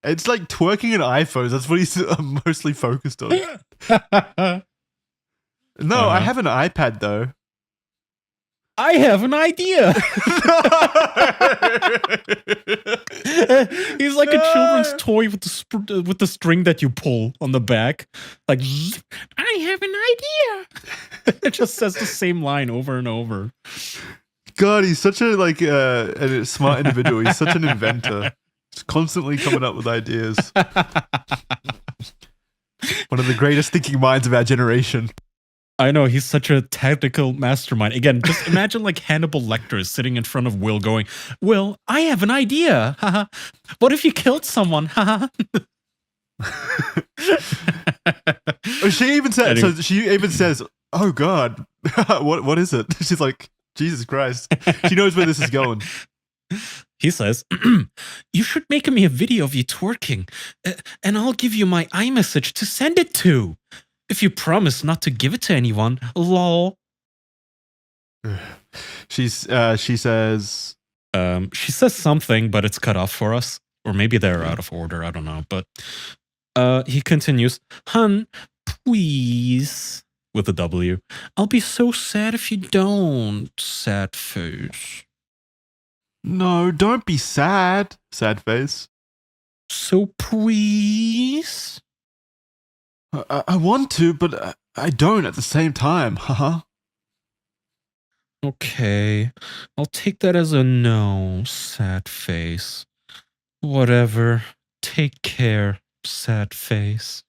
It's like twerking an iPhone. That's what he's mostly focused on. No, I have an iPad though. I have an idea. He's like a children's toy with the string that you pull on the back. Like, I have an idea. It just says the same line over and over. God, he's such a smart individual. He's such an inventor. He's constantly coming up with ideas. One of the greatest thinking minds of our generation. I know, he's such a technical mastermind. Again, just imagine like Hannibal Lecter is sitting in front of Will going, "Will, I have an idea. What if you killed someone?" She even said, anyway. So she even says, "Oh God, what is it?" She's like, Jesus Christ. She knows where this is going. He says, "You should make me a video of you twerking, and I'll give you my iMessage to send it to. If you promise not to give it to anyone, lol." She says something, but it's cut off for us. Or maybe they're out of order, I don't know. But he continues, "Hun, please," with a W. "I'll be so sad if you don't, sad face." "No, don't be sad, sad face." "So please?" I want to, but I don't at the same time, haha. "Okay, I'll take that as a no, sad face. Whatever, take care, sad face."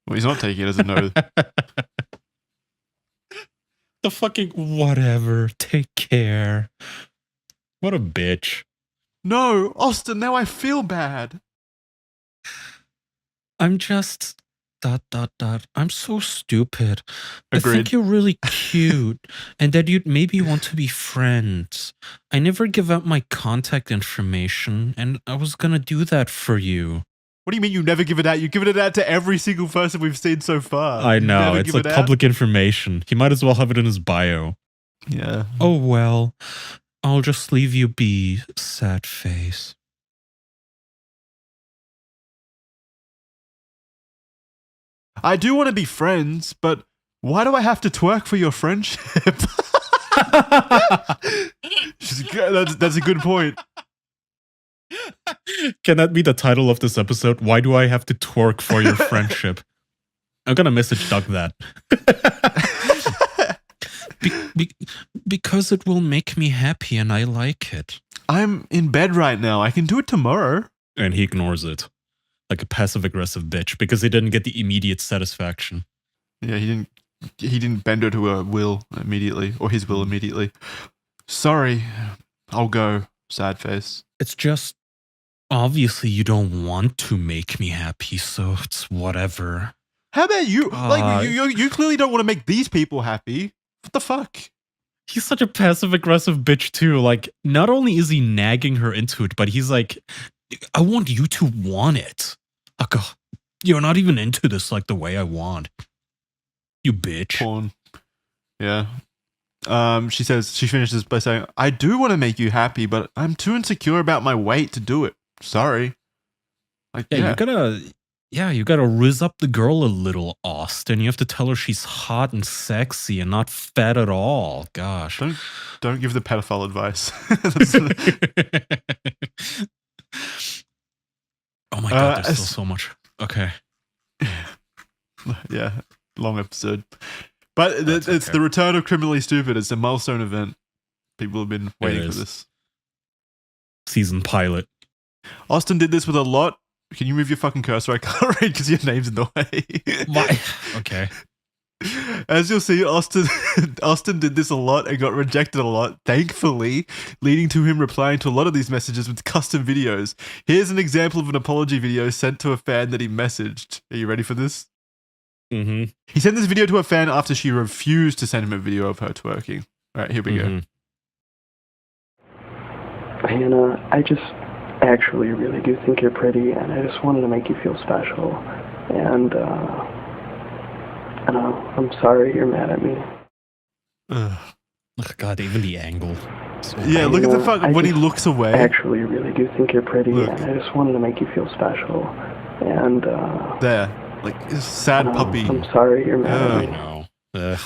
Well, he's not taking it as a no. The fucking whatever. Take care. What a bitch. No, Austin, now I feel bad. I'm just... ... I'm so stupid. I Agreed. think you're really cute and that you'd maybe want to be friends. I never give out my contact information and I was gonna do that for you. What do you mean you never give it out? You've given it out to every single person we've seen so far. I You know, never it's give like it out? public information. He might as well have it in his bio. Yeah. Oh well, I'll just leave you be, sad face. I do want to be friends, but why do I have to twerk for your friendship? That's a good point. Can that be the title of this episode? Why do I have to twerk for your friendship? I'm gonna message Doug that. Because it will make me happy and I like it. I'm in bed right now. I can do it tomorrow. And he ignores it. Like a passive-aggressive bitch because he didn't get the immediate satisfaction. Yeah, he didn't bend her to her will immediately, or his will immediately. Sorry, I'll go, sad face. It's just, obviously you don't want to make me happy, so it's whatever. How about you? Like, you clearly don't want to make these people happy. What the fuck? He's such a passive-aggressive bitch too. Like, not only is he nagging her into it, but he's like, I want you to want it. Like, you're not even into this like the way I want. You bitch. Porn. Yeah. She finishes by saying, I do want to make you happy, but I'm too insecure about my weight to do it. Sorry. Like, You gotta rizz up the girl a little, Austin. You have to tell her she's hot and sexy and not fat at all. Gosh. Don't give the pedophile advice. Oh my god, there's still so much. Okay. Yeah, long episode. But it's the return of Criminally Stupid. It's a milestone event. People have been waiting for this. Season pilot. Austin did this with a lot. Can you move your fucking cursor? I can't read because your name's in the way. Why? Okay. As you'll see, Austin did this a lot and got rejected a lot, thankfully, leading to him replying to a lot of these messages with custom videos. Here's an example of an apology video sent to a fan that he messaged. Are you ready for this? Mm-hmm. He sent this video to a fan after she refused to send him a video of her twerking. All right, here we go. Hannah, I just actually really do think you're pretty, and I just wanted to make you feel special. And, I know, I'm sorry you're mad at me. Oh, God, even the angle. Yeah, look at the fuck when he looks away. I actually really do think you're pretty, and I just wanted to make you feel special. And, there. Like, sad puppy. I'm sorry you're mad at me.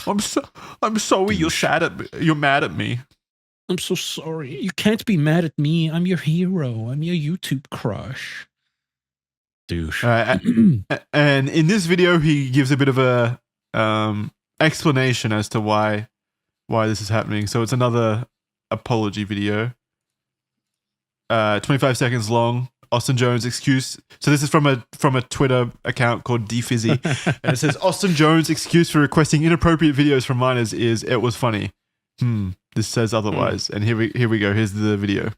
I'm sorry you're mad at me. I'm so sorry. You can't be mad at me. I'm your hero. I'm your YouTube crush. Douche. And in this video, he gives a bit of a explanation as to why this is happening. So it's another apology video. 25 seconds long. Austin Jones excuse. So this is from a Twitter account called DFizzy, and it says Austin Jones' excuse for requesting inappropriate videos from minors is it was funny. This says otherwise. And here we go. Here's the video.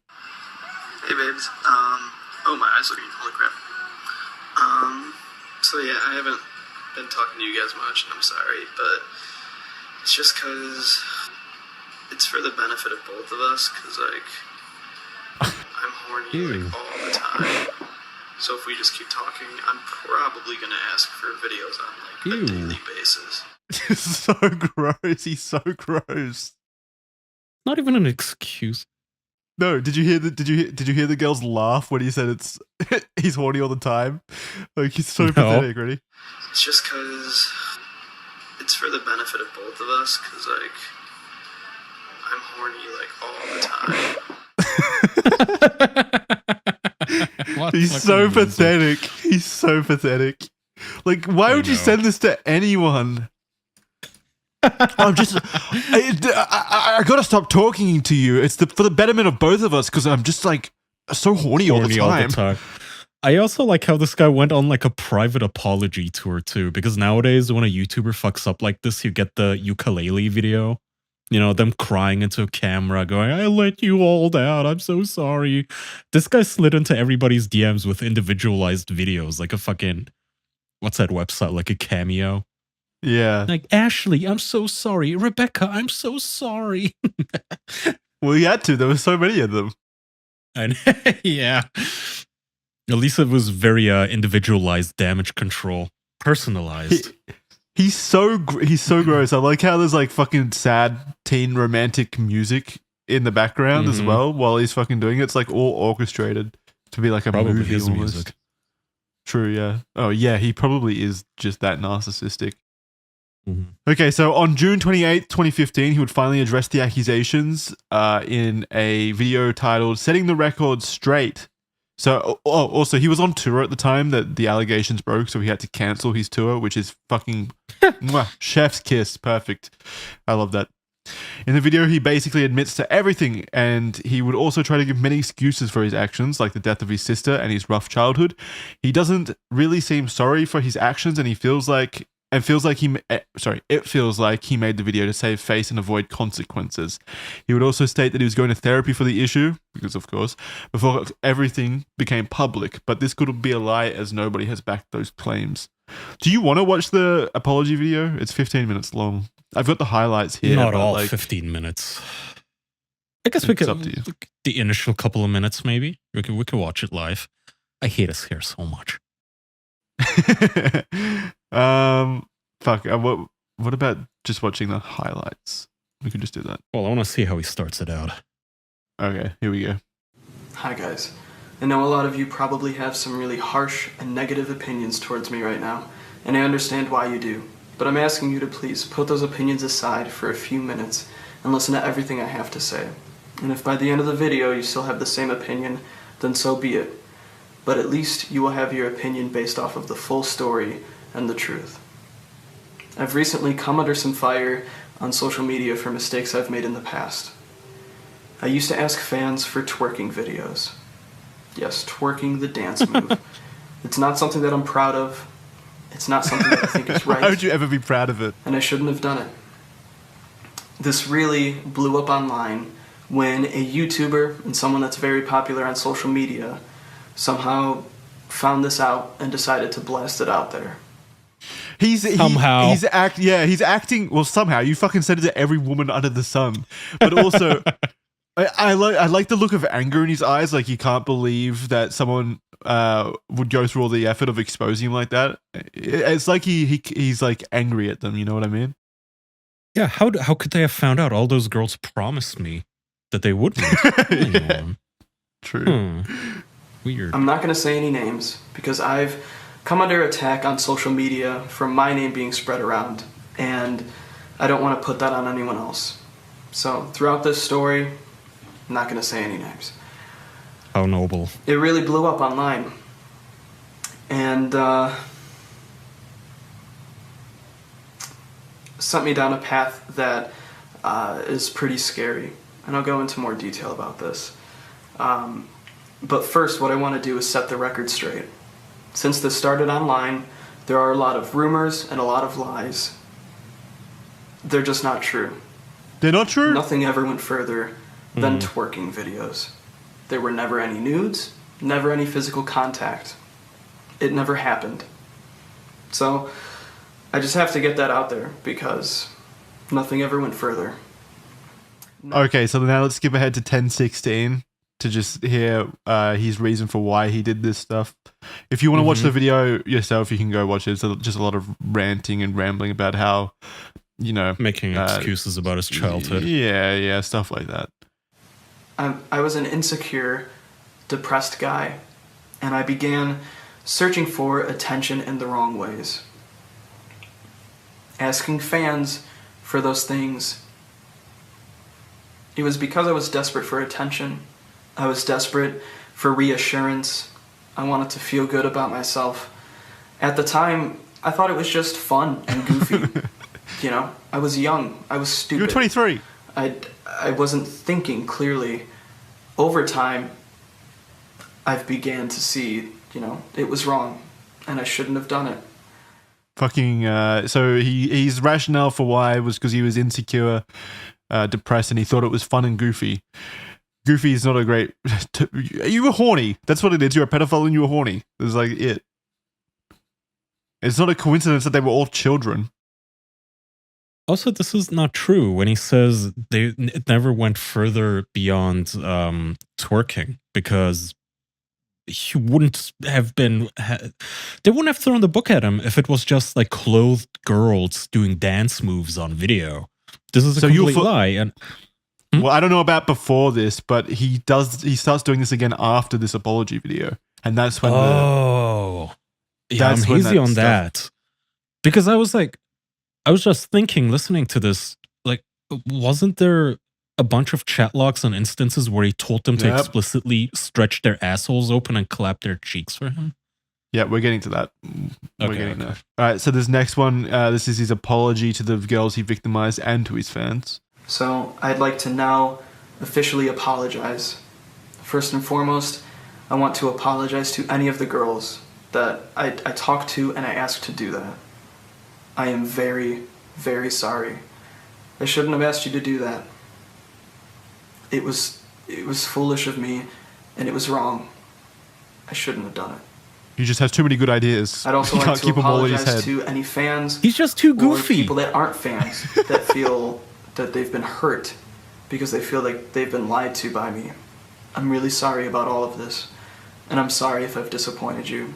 Hey babes. Oh my eyes looking. Holy crap. So yeah, I haven't been talking to you guys much, and I'm sorry, but it's just because it's for the benefit of both of us. Because like I'm horny like all the time. So if we just keep talking, I'm probably gonna ask for videos on like a daily basis. So gross. He's so gross. Not even an excuse. No, did you hear the girls laugh when he said he's horny all the time? Like he's so pathetic, ready? It's just because it's for the benefit of both of us, because like I'm horny like all the time. He's so pathetic. He's so pathetic. Like, why would you send this to anyone? I gotta stop talking to you. It's for the betterment of both of us because I'm just like so horny all the time. I also like how this guy went on like a private apology tour too, because nowadays when a YouTuber fucks up like this, you get the ukulele video You know, them crying into a camera, going, I let you all down. I'm so sorry. This guy slid into everybody's DMs with individualized videos, like a fucking, what's that website? Like a Cameo. Yeah. Like, Ashley, I'm so sorry. Rebecca, I'm so sorry. Well, he had to. There were so many of them. And yeah. At least it was very individualized damage control. Personalized. He's so gross. I like how there's like fucking sad teen romantic music in the background as well while he's fucking doing it. It's like all orchestrated to be like a Probably movie his almost. music. True, yeah. Oh yeah, he probably is just that narcissistic. Mhm. Okay, so on June 28th, 2015, he would finally address the accusations in a video titled Setting the Record Straight. So, also, he was on tour at the time that the allegations broke, so he had to cancel his tour, which is fucking mwah, chef's kiss. Perfect. I love that. In the video, he basically admits to everything, and he would also try to give many excuses for his actions, like the death of his sister and his rough childhood. He doesn't really seem sorry for his actions, and it feels like he made the video to save face and avoid consequences. He would also state that he was going to therapy for the issue, because of course, before everything became public, but this could be a lie as nobody has backed those claims. Do you want to watch the apology video? It's 15 minutes long. I've got the highlights here. Not all like, 15 minutes. I guess we It's could, up to you. the initial couple of minutes maybe. We could watch it live. I hate us here so much. Fuck. What about just watching the highlights? We could just do that. Well, I want to see how he starts it out. Okay, here we go. Hi guys. I know a lot of you probably have some really harsh and negative opinions towards me right now, and I understand why you do. But I'm asking you to please put those opinions aside for a few minutes and listen to everything I have to say. And if by the end of the video you still have the same opinion, then so be it. But at least you will have your opinion based off of the full story and the truth. I've recently come under some fire on social media for mistakes I've made in the past. I used to ask fans for twerking videos. Yes, twerking the dance move. It's not something that I'm proud of. It's not something that I think is right. How would you ever be proud of it? And I shouldn't have done it. This really blew up online when a YouTuber and someone that's very popular on social media somehow found this out and decided to blast it out there. He's Somehow. acting. Well, somehow you fucking said it to every woman under the sun, but also. I like the look of anger in his eyes, like he can't believe that someone would go through all the effort of exposing him like that. It's like he's like angry at them, you know what I mean? Yeah, how could they have found out? All those girls promised me that they wouldn't. Yeah. True. Weird. I'm not going to say any names because I've come under attack on social media from my name being spread around, and I don't want to put that on anyone else. So throughout this story, I'm not going to say any names. How noble. It really blew up online. And sent me down a path that is pretty scary. And I'll go into more detail about this. But first, what I want to do is set the record straight. Since this started online, there are a lot of rumors and a lot of lies. They're just not true. They're not true? Nothing ever went further than twerking videos. There were never any nudes, never any physical contact. It never happened. So, I just have to get that out there because nothing ever went further. Okay, so now let's skip ahead to 1016 to just hear his reason for why he did this stuff. If you want to watch the video yourself, you can go watch it. It's just a lot of ranting and rambling about how, you know... Making excuses about his childhood. Yeah, stuff like that. I was an insecure, depressed guy, and I began searching for attention in the wrong ways. Asking fans for those things. It was because I was desperate for attention. I was desperate for reassurance. I wanted to feel good about myself. At the time, I thought it was just fun and goofy. You know, I was young. I was stupid. You were 23. I wasn't thinking clearly. Over time, I've began to see, you know, it was wrong, and I shouldn't have done it. Fucking, so his rationale for why was because he was insecure depressed, and he thought it was fun and goofy. Goofy is not a great. You were horny. That's what it is. You're a pedophile and you were horny. It's like it. It's not a coincidence that they were all children. Also, this is not true when he says it never went further beyond twerking, because he wouldn't have been. They wouldn't have thrown the book at him if it was just like clothed girls doing dance moves on video. This is a complete lie. And well, I don't know about before this, but he starts doing this again after this apology video, and that's when. Yeah, I'm hazy on that, because I was just thinking, listening to this, like, wasn't there a bunch of chat logs on instances where he told them to explicitly stretch their assholes open and clap their cheeks for him? Yeah, we're getting to that. We're getting there. All right, so this next one, this is his apology to the girls he victimized and to his fans. So I'd like to now officially apologize. First and foremost, I want to apologize to any of the girls that I talked to and I asked to do that. I am very, very sorry. I shouldn't have asked you to do that. It was foolish of me, and it was wrong. I shouldn't have done it. He just has too many good ideas. I'd also like to apologize to any fans. He's just too goofy. Or people that aren't fans that feel that they've been hurt because they feel like they've been lied to by me. I'm really sorry about all of this, and I'm sorry if I've disappointed you.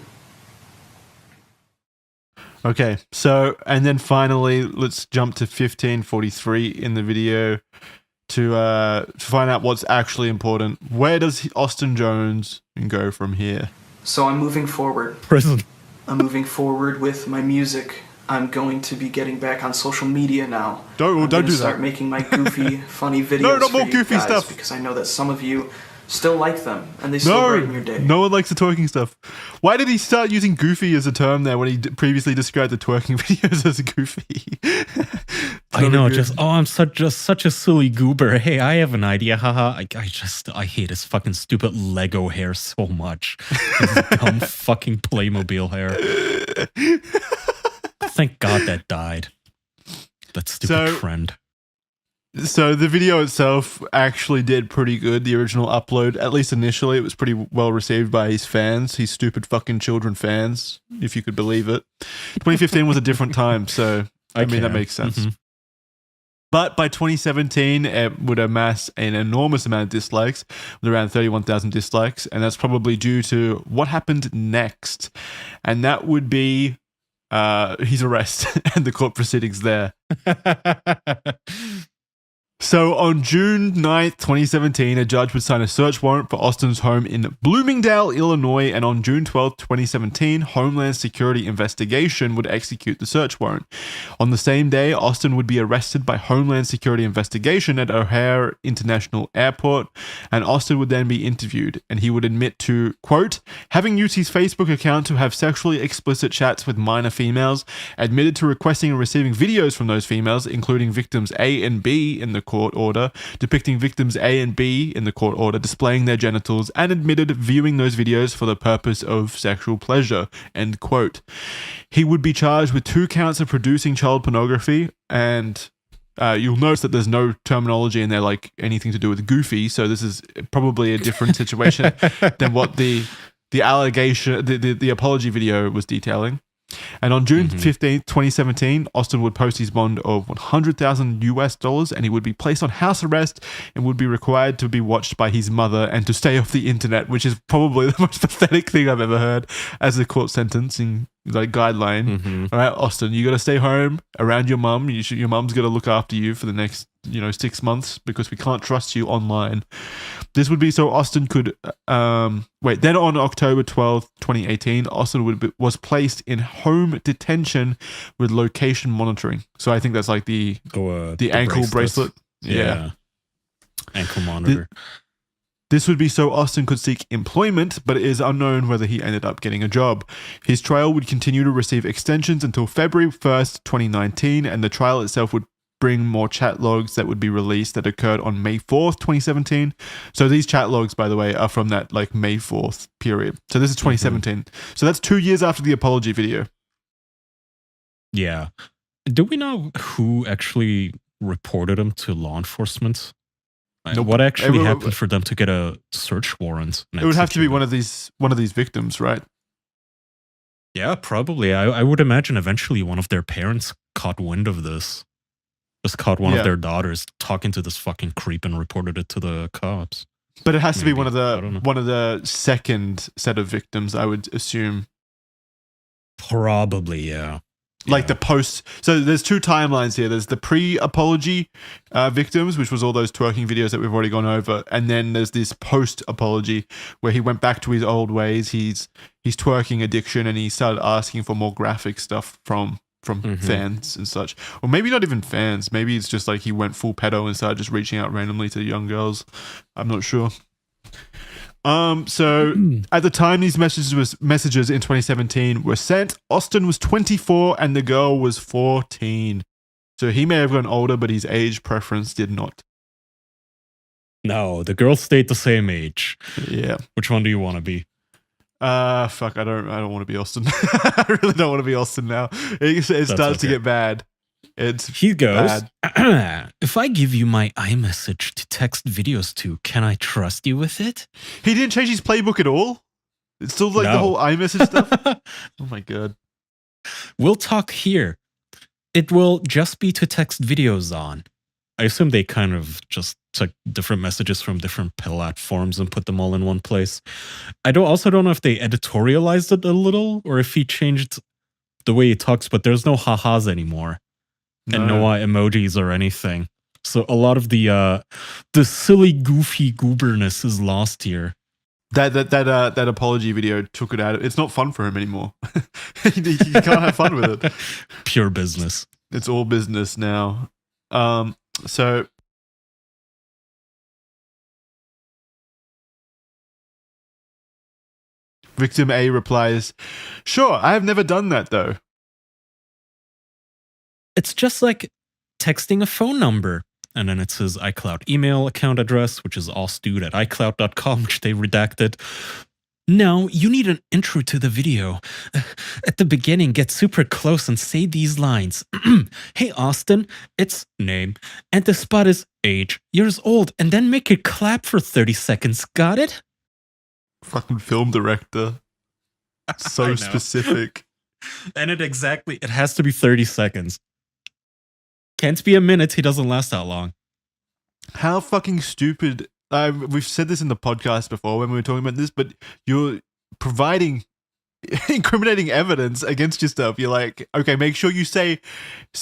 Okay, so, and then finally, let's jump to 1543 in the video to find out what's actually important. Where does Austin Jones go from here? So I'm moving forward. Prison. I'm moving forward with my music. I'm going to be getting back on social media now. Don't do that. Start making my goofy, funny videos. No more for goofy you guys, stuff. Because I know that some of you still like them, and they still brighten your day. No one likes the twerking stuff. Why did he start using goofy as a term there when he previously described the twerking videos as goofy? I know, I'm such a silly goober. Hey, I have an idea, haha. I hate his fucking stupid Lego hair so much. His dumb fucking Playmobil hair. Thank God that died. That stupid trend. So the video itself actually did pretty good. The original upload, at least initially, it was pretty well received by his fans, his stupid fucking children fans, if you could believe it. 2015 was a different time, so I mean, that makes sense. Mm-hmm. But by 2017, it would amass an enormous amount of dislikes, with around 31,000 dislikes, and that's probably due to what happened next. And that would be his arrest and the court proceedings there. So on June 9th, 2017, a judge would sign a search warrant for Austin's home in Bloomingdale, Illinois, and on June 12th, 2017, Homeland Security Investigation would execute the search warrant. On the same day, Austin would be arrested by Homeland Security Investigation at O'Hare International Airport, and Austin would then be interviewed, and he would admit to, quote, having used his Facebook account to have sexually explicit chats with minor females, admitted to requesting and receiving videos from those females, including victims A and B in the court order, depicting victims A and B in the court order displaying their genitals, and admitted viewing those videos for the purpose of sexual pleasure, end quote. He would be charged with 2 counts of producing child pornography, and you'll notice that there's no terminology in there like anything to do with goofy, so this is probably a different situation than what the allegation, the apology video was detailing. And on June 15th, 2017, Austin would post his bond of $100,000 and he would be placed on house arrest and would be required to be watched by his mother and to stay off the internet, which is probably the most pathetic thing I've ever heard as a court sentencing guideline. All right, Austin, you got to stay home around your mum. Your mum's got to look after you for the next 6 months because we can't trust you online. This would be so Austin could then on October 12th, 2018, Austin was placed in home detention with location monitoring. So I think that's like the ankle bracelet. Yeah. Ankle monitor. This would be so Austin could seek employment, but it is unknown whether he ended up getting a job. His trial would continue to receive extensions until February 1st, 2019, and the trial itself would bring more chat logs that would be released that occurred on May 4th, 2017. So these chat logs, by the way, are from that May 4th period. So this is 2017. So that's 2 years after the apology video. Yeah. Do we know who actually reported him to law enforcement? Nope. What actually It- happened for them to get a search warrant? It would have to be executed? one of these victims, right? Yeah, probably. I would imagine eventually one of their parents caught wind of this. Just caught one Yeah. of their daughters talking to this fucking creep and reported it to the cops. But it has to be Maybe. I don't know. one of the second set of victims, I would assume. Probably, yeah. Like Yeah. the post. So there's two timelines here. There's the pre-apology victims, which was all those twerking videos that we've already gone over, and then there's this post-apology where he went back to his old ways. He's twerking addiction, and he started asking for more graphic stuff from fans and such, or maybe not even fans. Maybe it's just like he went full pedo and started just reaching out randomly to young girls. I'm not sure. So at the time these messages in 2017 were sent, Austin was 24 and the girl was 14. So he may have gone older, but his age preference did not. No, the girl stayed the same age. Yeah. Which one do you want to be? Fuck, I don't want to be Austin. I really don't want to be Austin now. It starts to okay. get bad. He goes, bad. if I give you my iMessage to text videos to, can I trust you with it? He didn't change his playbook at all? It's still like the No. whole iMessage stuff? Oh my god. We'll talk here. It will just be to text videos on. I assume they kind of just took different messages from different platforms and put them all in one place. I also don't know if they editorialized it a little or if he changed the way he talks, but there's no ha-has anymore. And no emojis or anything. So a lot of the silly, goofy gooberness is lost here. That apology video took it out. It's not fun for him anymore. You can't have fun with it. Pure business. It's all business now. So victim A replies, "Sure, I have never done that though." It's just like texting a phone number. And then it says iCloud email account address, which is allstude@icloud.com, which they redacted. Now, you need an intro to the video. At the beginning, get super close and say these lines. Hey, Austin, it's name. And the spot is age, years old. And then make it clap for 30 seconds. Got it? Fucking film director. I So know. specific. And it has to be 30 seconds. Can't be a minute. He doesn't last that long. How fucking stupid. We've said this in the podcast before when we were talking about this, but you're providing incriminating evidence against yourself. You're like, okay, make sure you say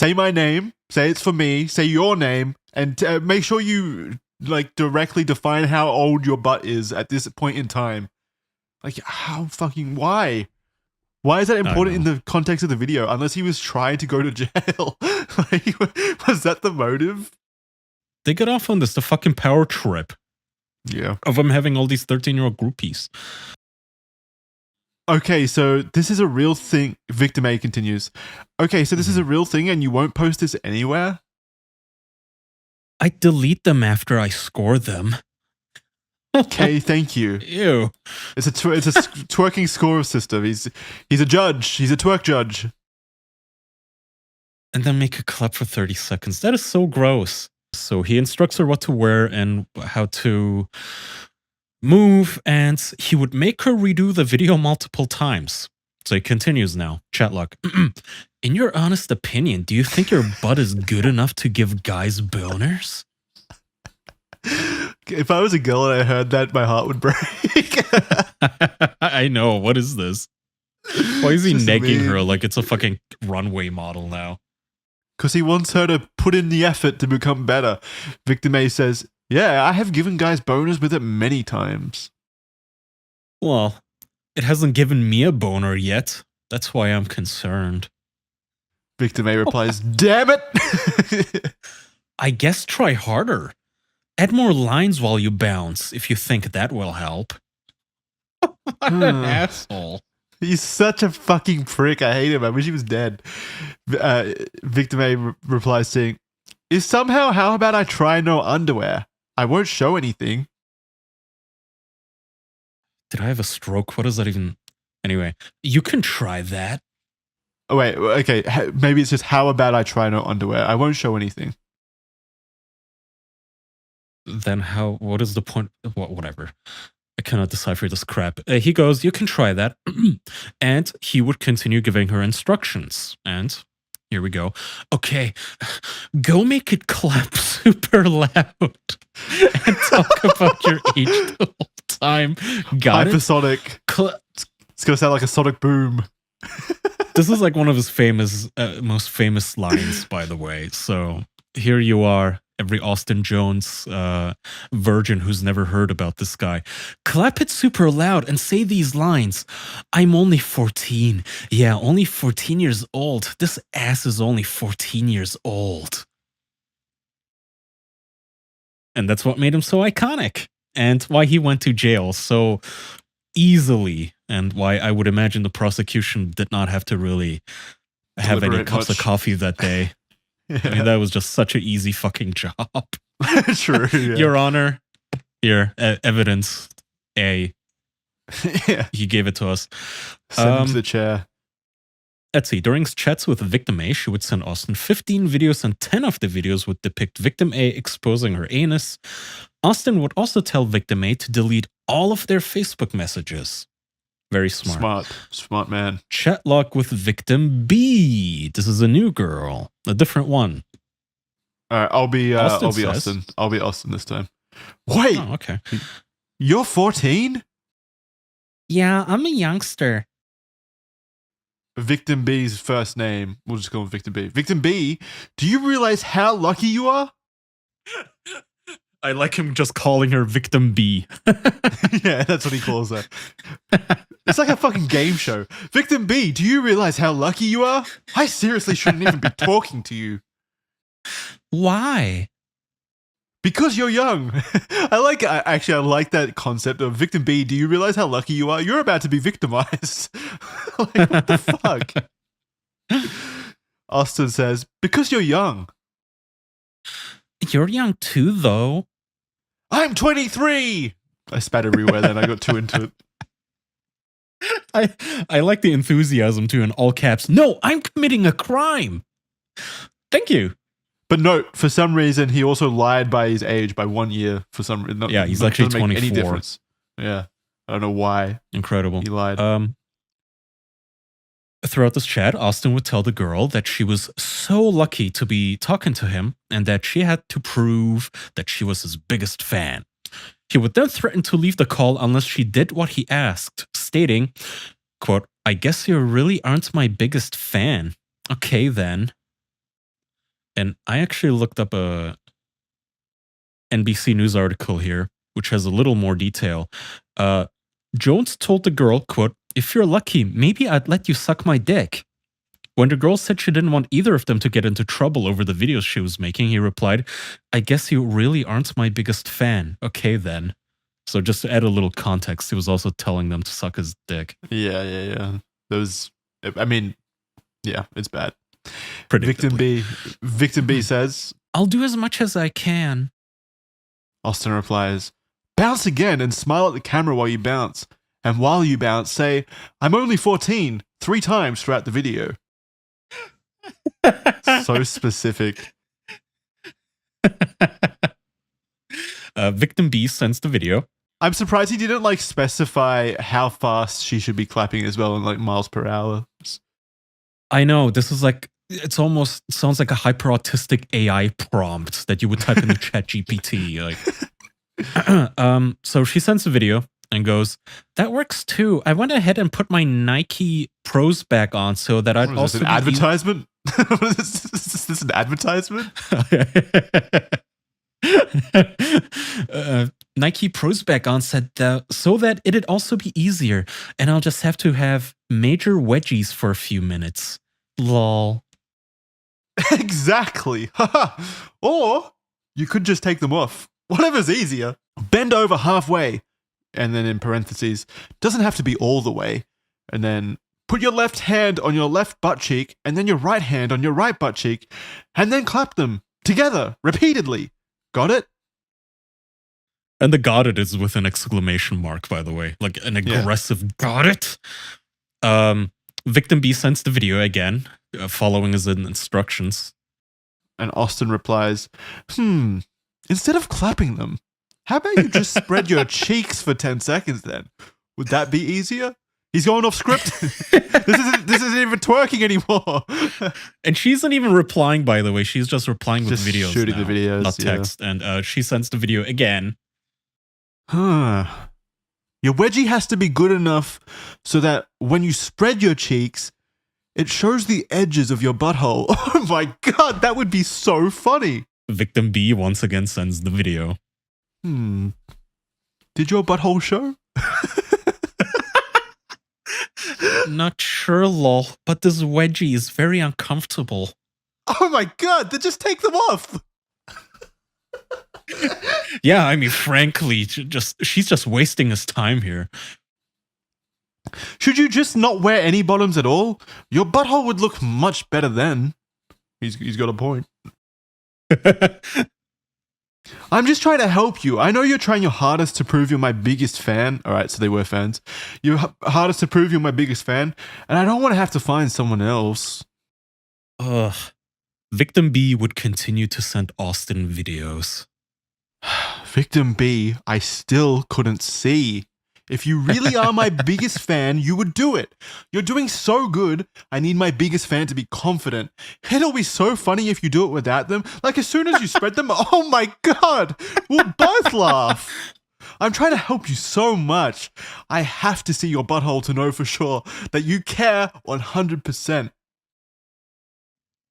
my name, say it's for me, say your name, and make sure you like directly define how old your butt is at this point in time. Like, how fucking why? Why is that important in the context of the video? Unless he was trying to go to jail. Like, was that the motive? They got off on this, the fucking power trip Yeah. of him having all these 13-year-old groupies. Okay, so this is a real thing. Victim A continues. Okay, so this is a real thing and you won't post this anywhere? I delete them after I score them. Okay, thank you. Ew. It's a twerking score system. He's a judge. He's a twerk judge. And then make a clap for 30 seconds. That is so gross. So he instructs her what to wear and how to move, and he would make her redo the video multiple times. So he continues now. Chatlock. In your honest opinion, do you think your butt is good enough to give guys boners? If I was a girl and I heard that, my heart would break. I know. What is this? Why is he Just negging mean. her like it's a fucking runway model now? Because he wants her to put in the effort to become better. Victim A says, yeah, I have given guys boners with it many times. Well, it hasn't given me a boner yet. That's why I'm concerned. Victim A replies, damn it! I guess try harder. Add more lines while you bounce if you think that will help. What an asshole. He's such a fucking prick. I hate him. I wish he was dead. Victim A replies saying, how about I try no underwear? I won't show anything. Did I have a stroke? What does that even... Anyway, you can try that. Oh, wait. Okay. Maybe it's just how about I try no underwear? I won't show anything. then what is the point? Whatever. I cannot decipher this crap. He goes, you can try that. And he would continue giving her instructions. And here we go. Okay, go make it clap super loud and talk about your age the whole time. Got Hypersonic. It's going to sound like a sonic boom. This is like one of his most famous lines, by the way. So here you are, every Austin Jones virgin who's never heard about this guy. Clap it super loud and say these lines. I'm only 14. Yeah, only 14 years old. This ass is only 14 years old. And that's what made him so iconic and why he went to jail so easily, and why I would imagine the prosecution did not have to really have any cups of coffee that day. Yeah. I mean, that was just such an easy fucking job. True. Yeah. Your Honor, here, evidence A. Yeah. He gave it to us. Send him to the chair. Let's see. During chats with victim A, she would send Austin 15 videos, and 10 of the videos would depict victim A exposing her anus. Austin would also tell victim A to delete all of their Facebook messages. Very smart. Smart man. Chat log with victim B. This is a new girl. A different one. All right, I'll be Austin. I'll be Austin this time. Wait. Oh, okay. You're 14? Yeah, I'm a youngster. Victim B's first name. We'll just call him Victim B. Victim B, do you realize how lucky you are? I like him just calling her Victim B. Yeah, that's what he calls her. It's like a fucking game show. Victim B, do you realize how lucky you are? I seriously shouldn't even be talking to you. Why? Because you're young. I like that concept of Victim B, do you realize how lucky you are? You're about to be victimized. Like, what the fuck? Austin says, because you're young. You're young too, though. I'm 23. I spat everywhere, then I got too into it. I like the enthusiasm too in all caps. No, I'm committing a crime. Thank you. But no, for some reason, he also lied by his age by 1 year. For some reason, yeah, he's actually 24. Any difference? Yeah, I don't know why. Incredible. He lied. Throughout this chat, Austin would tell the girl that she was so lucky to be talking to him and that she had to prove that she was his biggest fan. He would then threaten to leave the call unless she did what he asked, stating, quote, I guess you really aren't my biggest fan. Okay, then. And I actually looked up a NBC News article here, which has a little more detail. Jones told the girl, quote, if you're lucky, maybe I'd let you suck my dick. When the girl said she didn't want either of them to get into trouble over the videos she was making, he replied, I guess you really aren't my biggest fan. Okay, then. So just to add a little context, he was also telling them to suck his dick. Yeah. Those, I mean, yeah, it's bad. Victim B says, I'll do as much as I can. Austin replies, bounce again and smile at the camera while you bounce. And while you bounce, say, I'm only 14, 3 times throughout the video. So specific. Victim B sends the video. I'm surprised he didn't like specify how fast she should be clapping as well in like miles per hour. I know, this is like, it's almost sounds like a hyper autistic AI prompt that you would type in the chat GPT. Like, so she sends the video and goes, that works too. I went ahead and put my Nike Pros back on so that I'd also. Is this an advertisement? Is this an advertisement? Nike Pros back on said so that it'd also be easier, and I'll just have to have major wedgies for a few minutes. Lol. Exactly. Or you could just take them off. Whatever's easier. Bend over halfway. And then in parentheses, doesn't have to be all the way. And then put your left hand on your left butt cheek and then your right hand on your right butt cheek and then clap them together repeatedly. Got it? And the got it is with an exclamation mark, by the way. Like an aggressive got it. Victim B sends the video again, following his instructions. And Austin replies, Instead of clapping them, how about you just spread your cheeks for 10 seconds then? Would that be easier? He's going off script. This isn't even twerking anymore. And she isn't even replying, by the way. She's just replying with Just videos shooting now, the videos, not yeah. text. And she sends the video again. Your wedgie has to be good enough so that when you spread your cheeks, it shows the edges of your butthole. Oh my god, that would be so funny. Victim B once again sends the video. Did your butthole show? Not sure, lol, but this wedgie is very uncomfortable. Oh my god, then just take them off. Yeah, I mean, frankly, she's just wasting his time here. Should you just not wear any bottoms at all? Your butthole would look much better then. He's got a point. I'm just trying to help you. I know you're trying your hardest to prove you're my biggest fan. All right, so they were fans. Your hardest to prove you're my biggest fan, and I don't want to have to find someone else. Ugh. Victim B would continue to send Austin videos. Victim B, I still couldn't see. If you really are my biggest fan, you would do it. You're doing so good. I need my biggest fan to be confident. It'll be so funny if you do it without them. Like as soon as you spread them, oh my god, we'll both laugh. I'm trying to help you so much. I have to see your butthole to know for sure that you care 100%.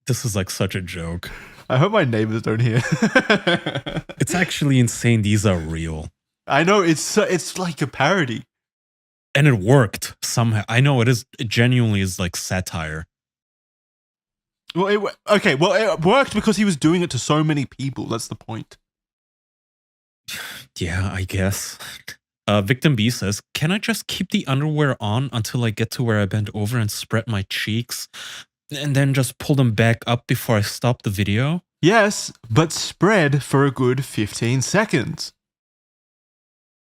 This is like such a joke. I hope my neighbors don't hear. It's actually insane. These are real. I know, it's like a parody. And it worked somehow. I know it genuinely is like satire. Well, it worked because he was doing it to so many people. That's the point. Yeah, I guess. Victim B says, can I just keep the underwear on until I get to where I bend over and spread my cheeks? And then just pull them back up before I stop the video? Yes, but spread for a good 15 seconds.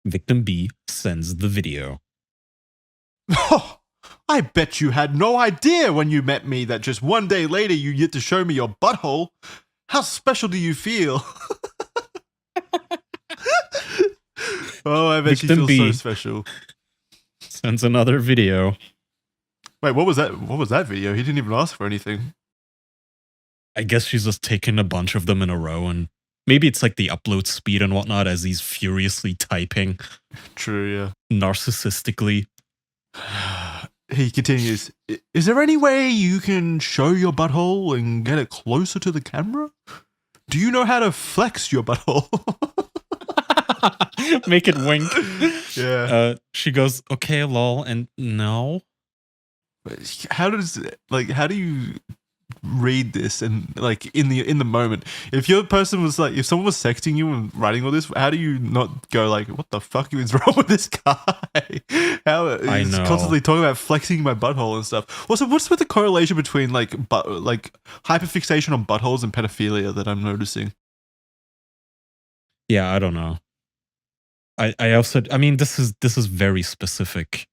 Victim B sends the video. Oh, I bet you had no idea when you met me that just one day later you get to show me your butthole. How special do you feel? Oh, I bet Victim she feels B so special. sends another video. Wait, what was that? What was that video? He didn't even ask for anything. I guess she's just taken a bunch of them in a row, and maybe it's like the upload speed and whatnot as he's furiously typing. True, Narcissistically. yeah. He continues, is there any way you can show your butthole and get it closer to the camera? Do you know how to flex your butthole? Make it wink. Yeah. She goes, okay, lol, and no. How do you read this and like in the moment? If your person was like, if someone was sexting you and writing all this, how do you not go like, what the fuck is wrong with this guy? How he's constantly talking about flexing my butthole and stuff. Also, what's with the correlation between like hyperfixation on buttholes and pedophilia that I'm noticing? Yeah, I don't know. I also, I mean, this is very specific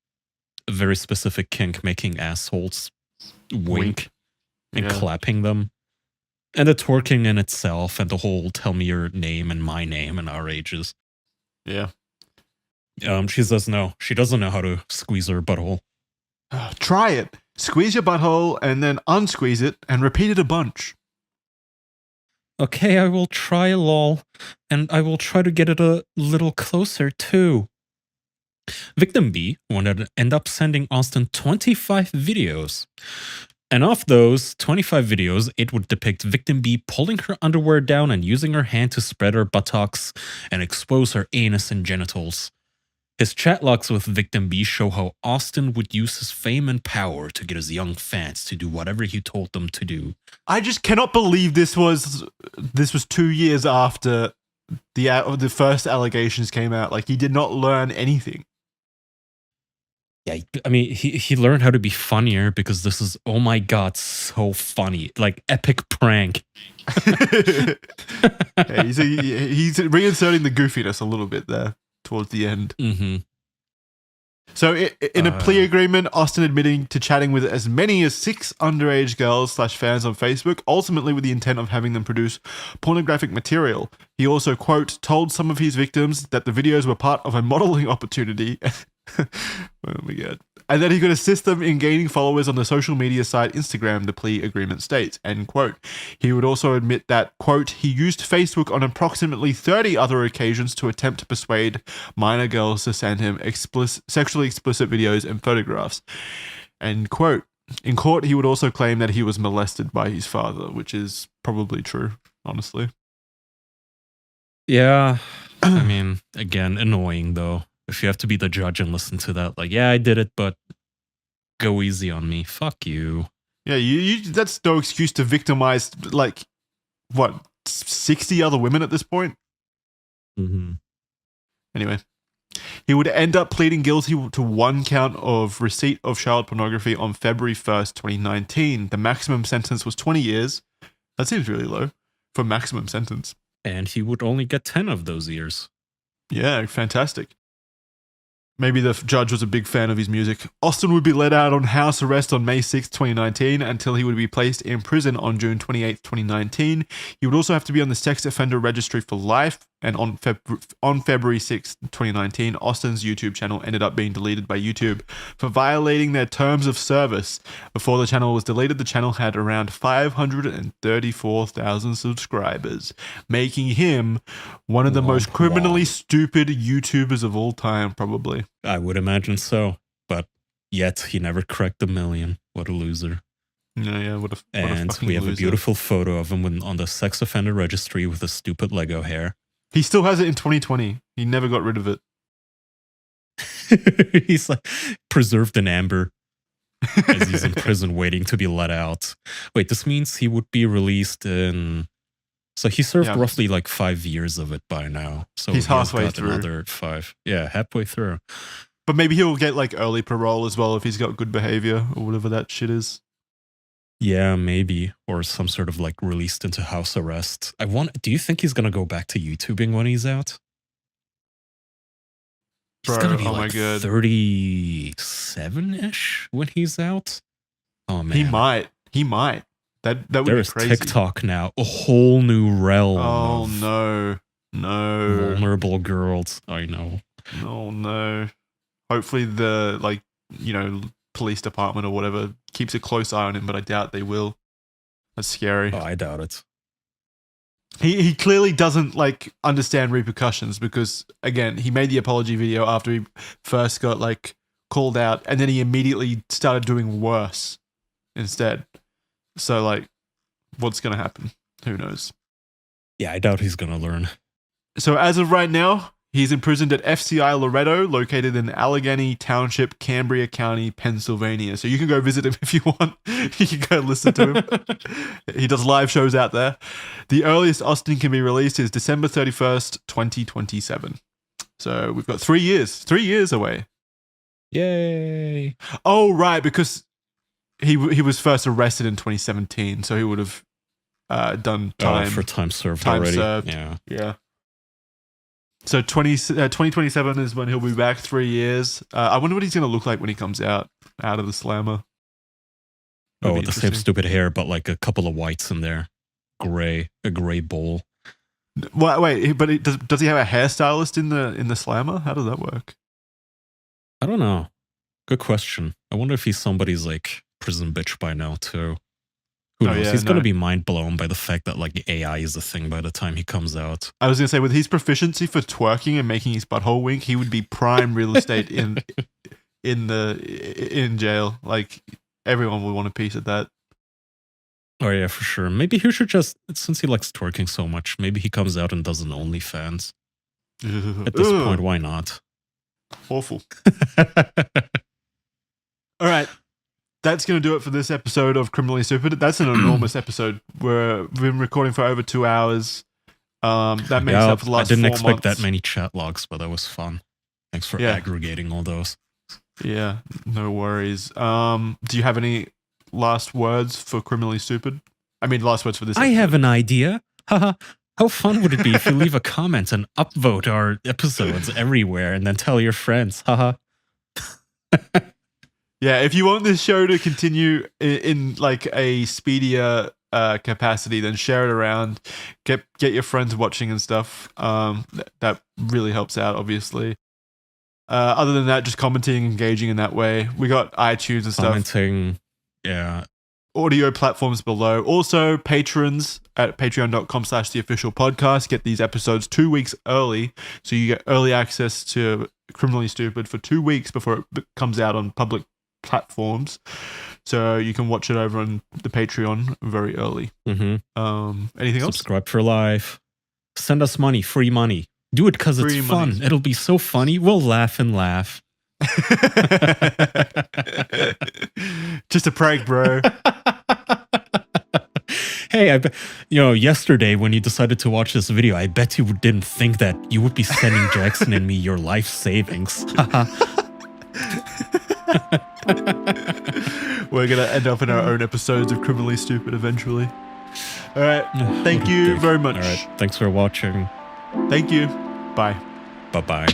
kink, making assholes wink. And clapping them. And the twerking in itself and the whole tell me your name and my name and our ages. Yeah. She says no. She doesn't know how to squeeze her butthole. Try it. Squeeze your butthole and then unsqueeze it and repeat it a bunch. Okay, I will try, lol. And I will try to get it a little closer too. Victim B wanted to end up sending Austin 25 videos. And of those 25 videos, it would depict Victim B pulling her underwear down and using her hand to spread her buttocks and expose her anus and genitals. His chat logs with Victim B show how Austin would use his fame and power to get his young fans to do whatever he told them to do. I just cannot believe this was 2 years after the first allegations came out. Like, he did not learn anything. Yeah, I mean, he learned how to be funnier because this is, oh my god, so funny. Like, epic prank. Yeah, he's reinserting the goofiness a little bit there towards the end. Mm-hmm. So in a plea agreement, Austin admitting to chatting with as many as 6 underage girls / fans on Facebook, ultimately with the intent of having them produce pornographic material. He also, quote, told some of his victims that the videos were part of a modeling opportunity. Oh my God. And that he could assist them in gaining followers on the social media site Instagram, the plea agreement states, end quote. He would also admit that, quote, he used Facebook on approximately 30 other occasions to attempt to persuade minor girls to send him sexually explicit videos and photographs, end quote. In court, he would also claim that he was molested by his father, which is probably true, honestly. Yeah. I mean, again, annoying though. If you have to be the judge and listen to that, like, yeah, I did it, but go easy on me. Fuck you. Yeah, you that's no excuse to victimize, like, what, 60 other women at this point? Mm-hmm. Anyway, he would end up pleading guilty to 1 count of receipt of child pornography on February 1st, 2019. The maximum sentence was 20 years. That seems really low for maximum sentence. And he would only get 10 of those years. Yeah, fantastic. Maybe the judge was a big fan of his music. Austin would be let out on house arrest on May 6, 2019, until he would be placed in prison on June 28, 2019. He would also have to be on the sex offender registry for life. And on February 6, 2019, Austin's YouTube channel ended up being deleted by YouTube for violating their terms of service. Before the channel was deleted, the channel had around 534,000 subscribers, making him one of the most criminally stupid YouTubers of all time, probably. I would imagine so, but yet he never cracked 1 million. What a loser. Yeah, what a and fucking we have loser. a beautiful photo of him on the sex offender registry with a stupid Lego hair. He still has it in 2020. He never got rid of it. He's like preserved in amber as he's in prison waiting to be let out. Wait, this means he would be released in... So he served roughly like 5 years of it by now. So he's halfway got through. Another 5. Yeah, halfway through. But maybe he'll get like early parole as well if he's got good behavior or whatever that shit is. Yeah, maybe. Or some sort of like released into house arrest. Do you think he's going to go back to YouTubing when he's out? He's going to be like 37-ish when he's out. Oh man. He might. That would There's be crazy. TikTok now. A whole new realm. Oh of no. vulnerable girls. I know. Oh no. Hopefully the police department or whatever keeps a close eye on him, but I doubt they will. That's scary. Oh, I doubt it. He clearly doesn't like understand repercussions because again, he made the apology video after he first got like called out and then he immediately started doing worse instead. So like what's going to happen? Who knows? Yeah, I doubt he's going to learn. So as of right now, he's imprisoned at FCI Loretto, located in Allegheny Township, Cambria County, Pennsylvania. So you can go visit him if you want. You can go listen to him. He does live shows out there. The earliest Austin can be released is December 31st, 2027. So we've got 3 years. 3 years away. Yay. Oh, right, because he was first arrested in 2017, so he would have done time. For time served time already. Served. Yeah. So 2027 is when he'll be back 3 years. I wonder what he's going to look like when he comes out of the slammer. Oh, the same stupid hair, but like a couple of whites in there. A gray bowl. Wait, but does he have a hairstylist in the slammer? How does that work? I don't know. Good question. I wonder if he's somebody's like prison bitch by now too. Who knows? He's going to be mind blown by the fact that like AI is a thing by the time he comes out. I was going to say, with his proficiency for twerking and making his butthole wink, he would be prime real estate in jail. Like everyone would want a piece of that. Oh yeah, for sure. Maybe he should just, since he likes twerking so much, maybe he comes out and does an OnlyFans. At this point, why not? Awful. All right. That's going to do it for this episode of Criminally Stupid. That's an enormous episode. We've been recording for over 2 hours. That makes up for the last 4 months. I didn't expect that many chat logs, but that was fun. Thanks for aggregating all those. Yeah, no worries. Do you have any last words for Criminally Stupid? I mean, last words for this episode. I have an idea. Haha. How fun would it be if you leave a comment and upvote our episodes everywhere and then tell your friends? Haha. Yeah, if you want this show to continue in like a speedier capacity, then share it around. Get your friends watching and stuff. That really helps out, obviously. Other than that, just commenting, engaging in that way. We got iTunes and stuff. Commenting, yeah. Audio platforms below. Also, patrons at patreon.com/theofficialpodcast get these episodes 2 weeks early. So you get early access to Criminally Stupid for 2 weeks before it comes out on public platforms. So you can watch it over on the Patreon very early. Anything else? Subscribe for life. Send us money, free money. Do it because it's fun. It'll be so funny. We'll laugh and laugh. Just a prank, bro. Hey, yesterday when you decided to watch this video, I bet you didn't think that you would be sending Jackson and me your life savings. We're going to end up in our own episodes of Criminally Stupid eventually. All right. Thank you very much. All right. Thanks for watching. Thank you. Bye. Bye-bye.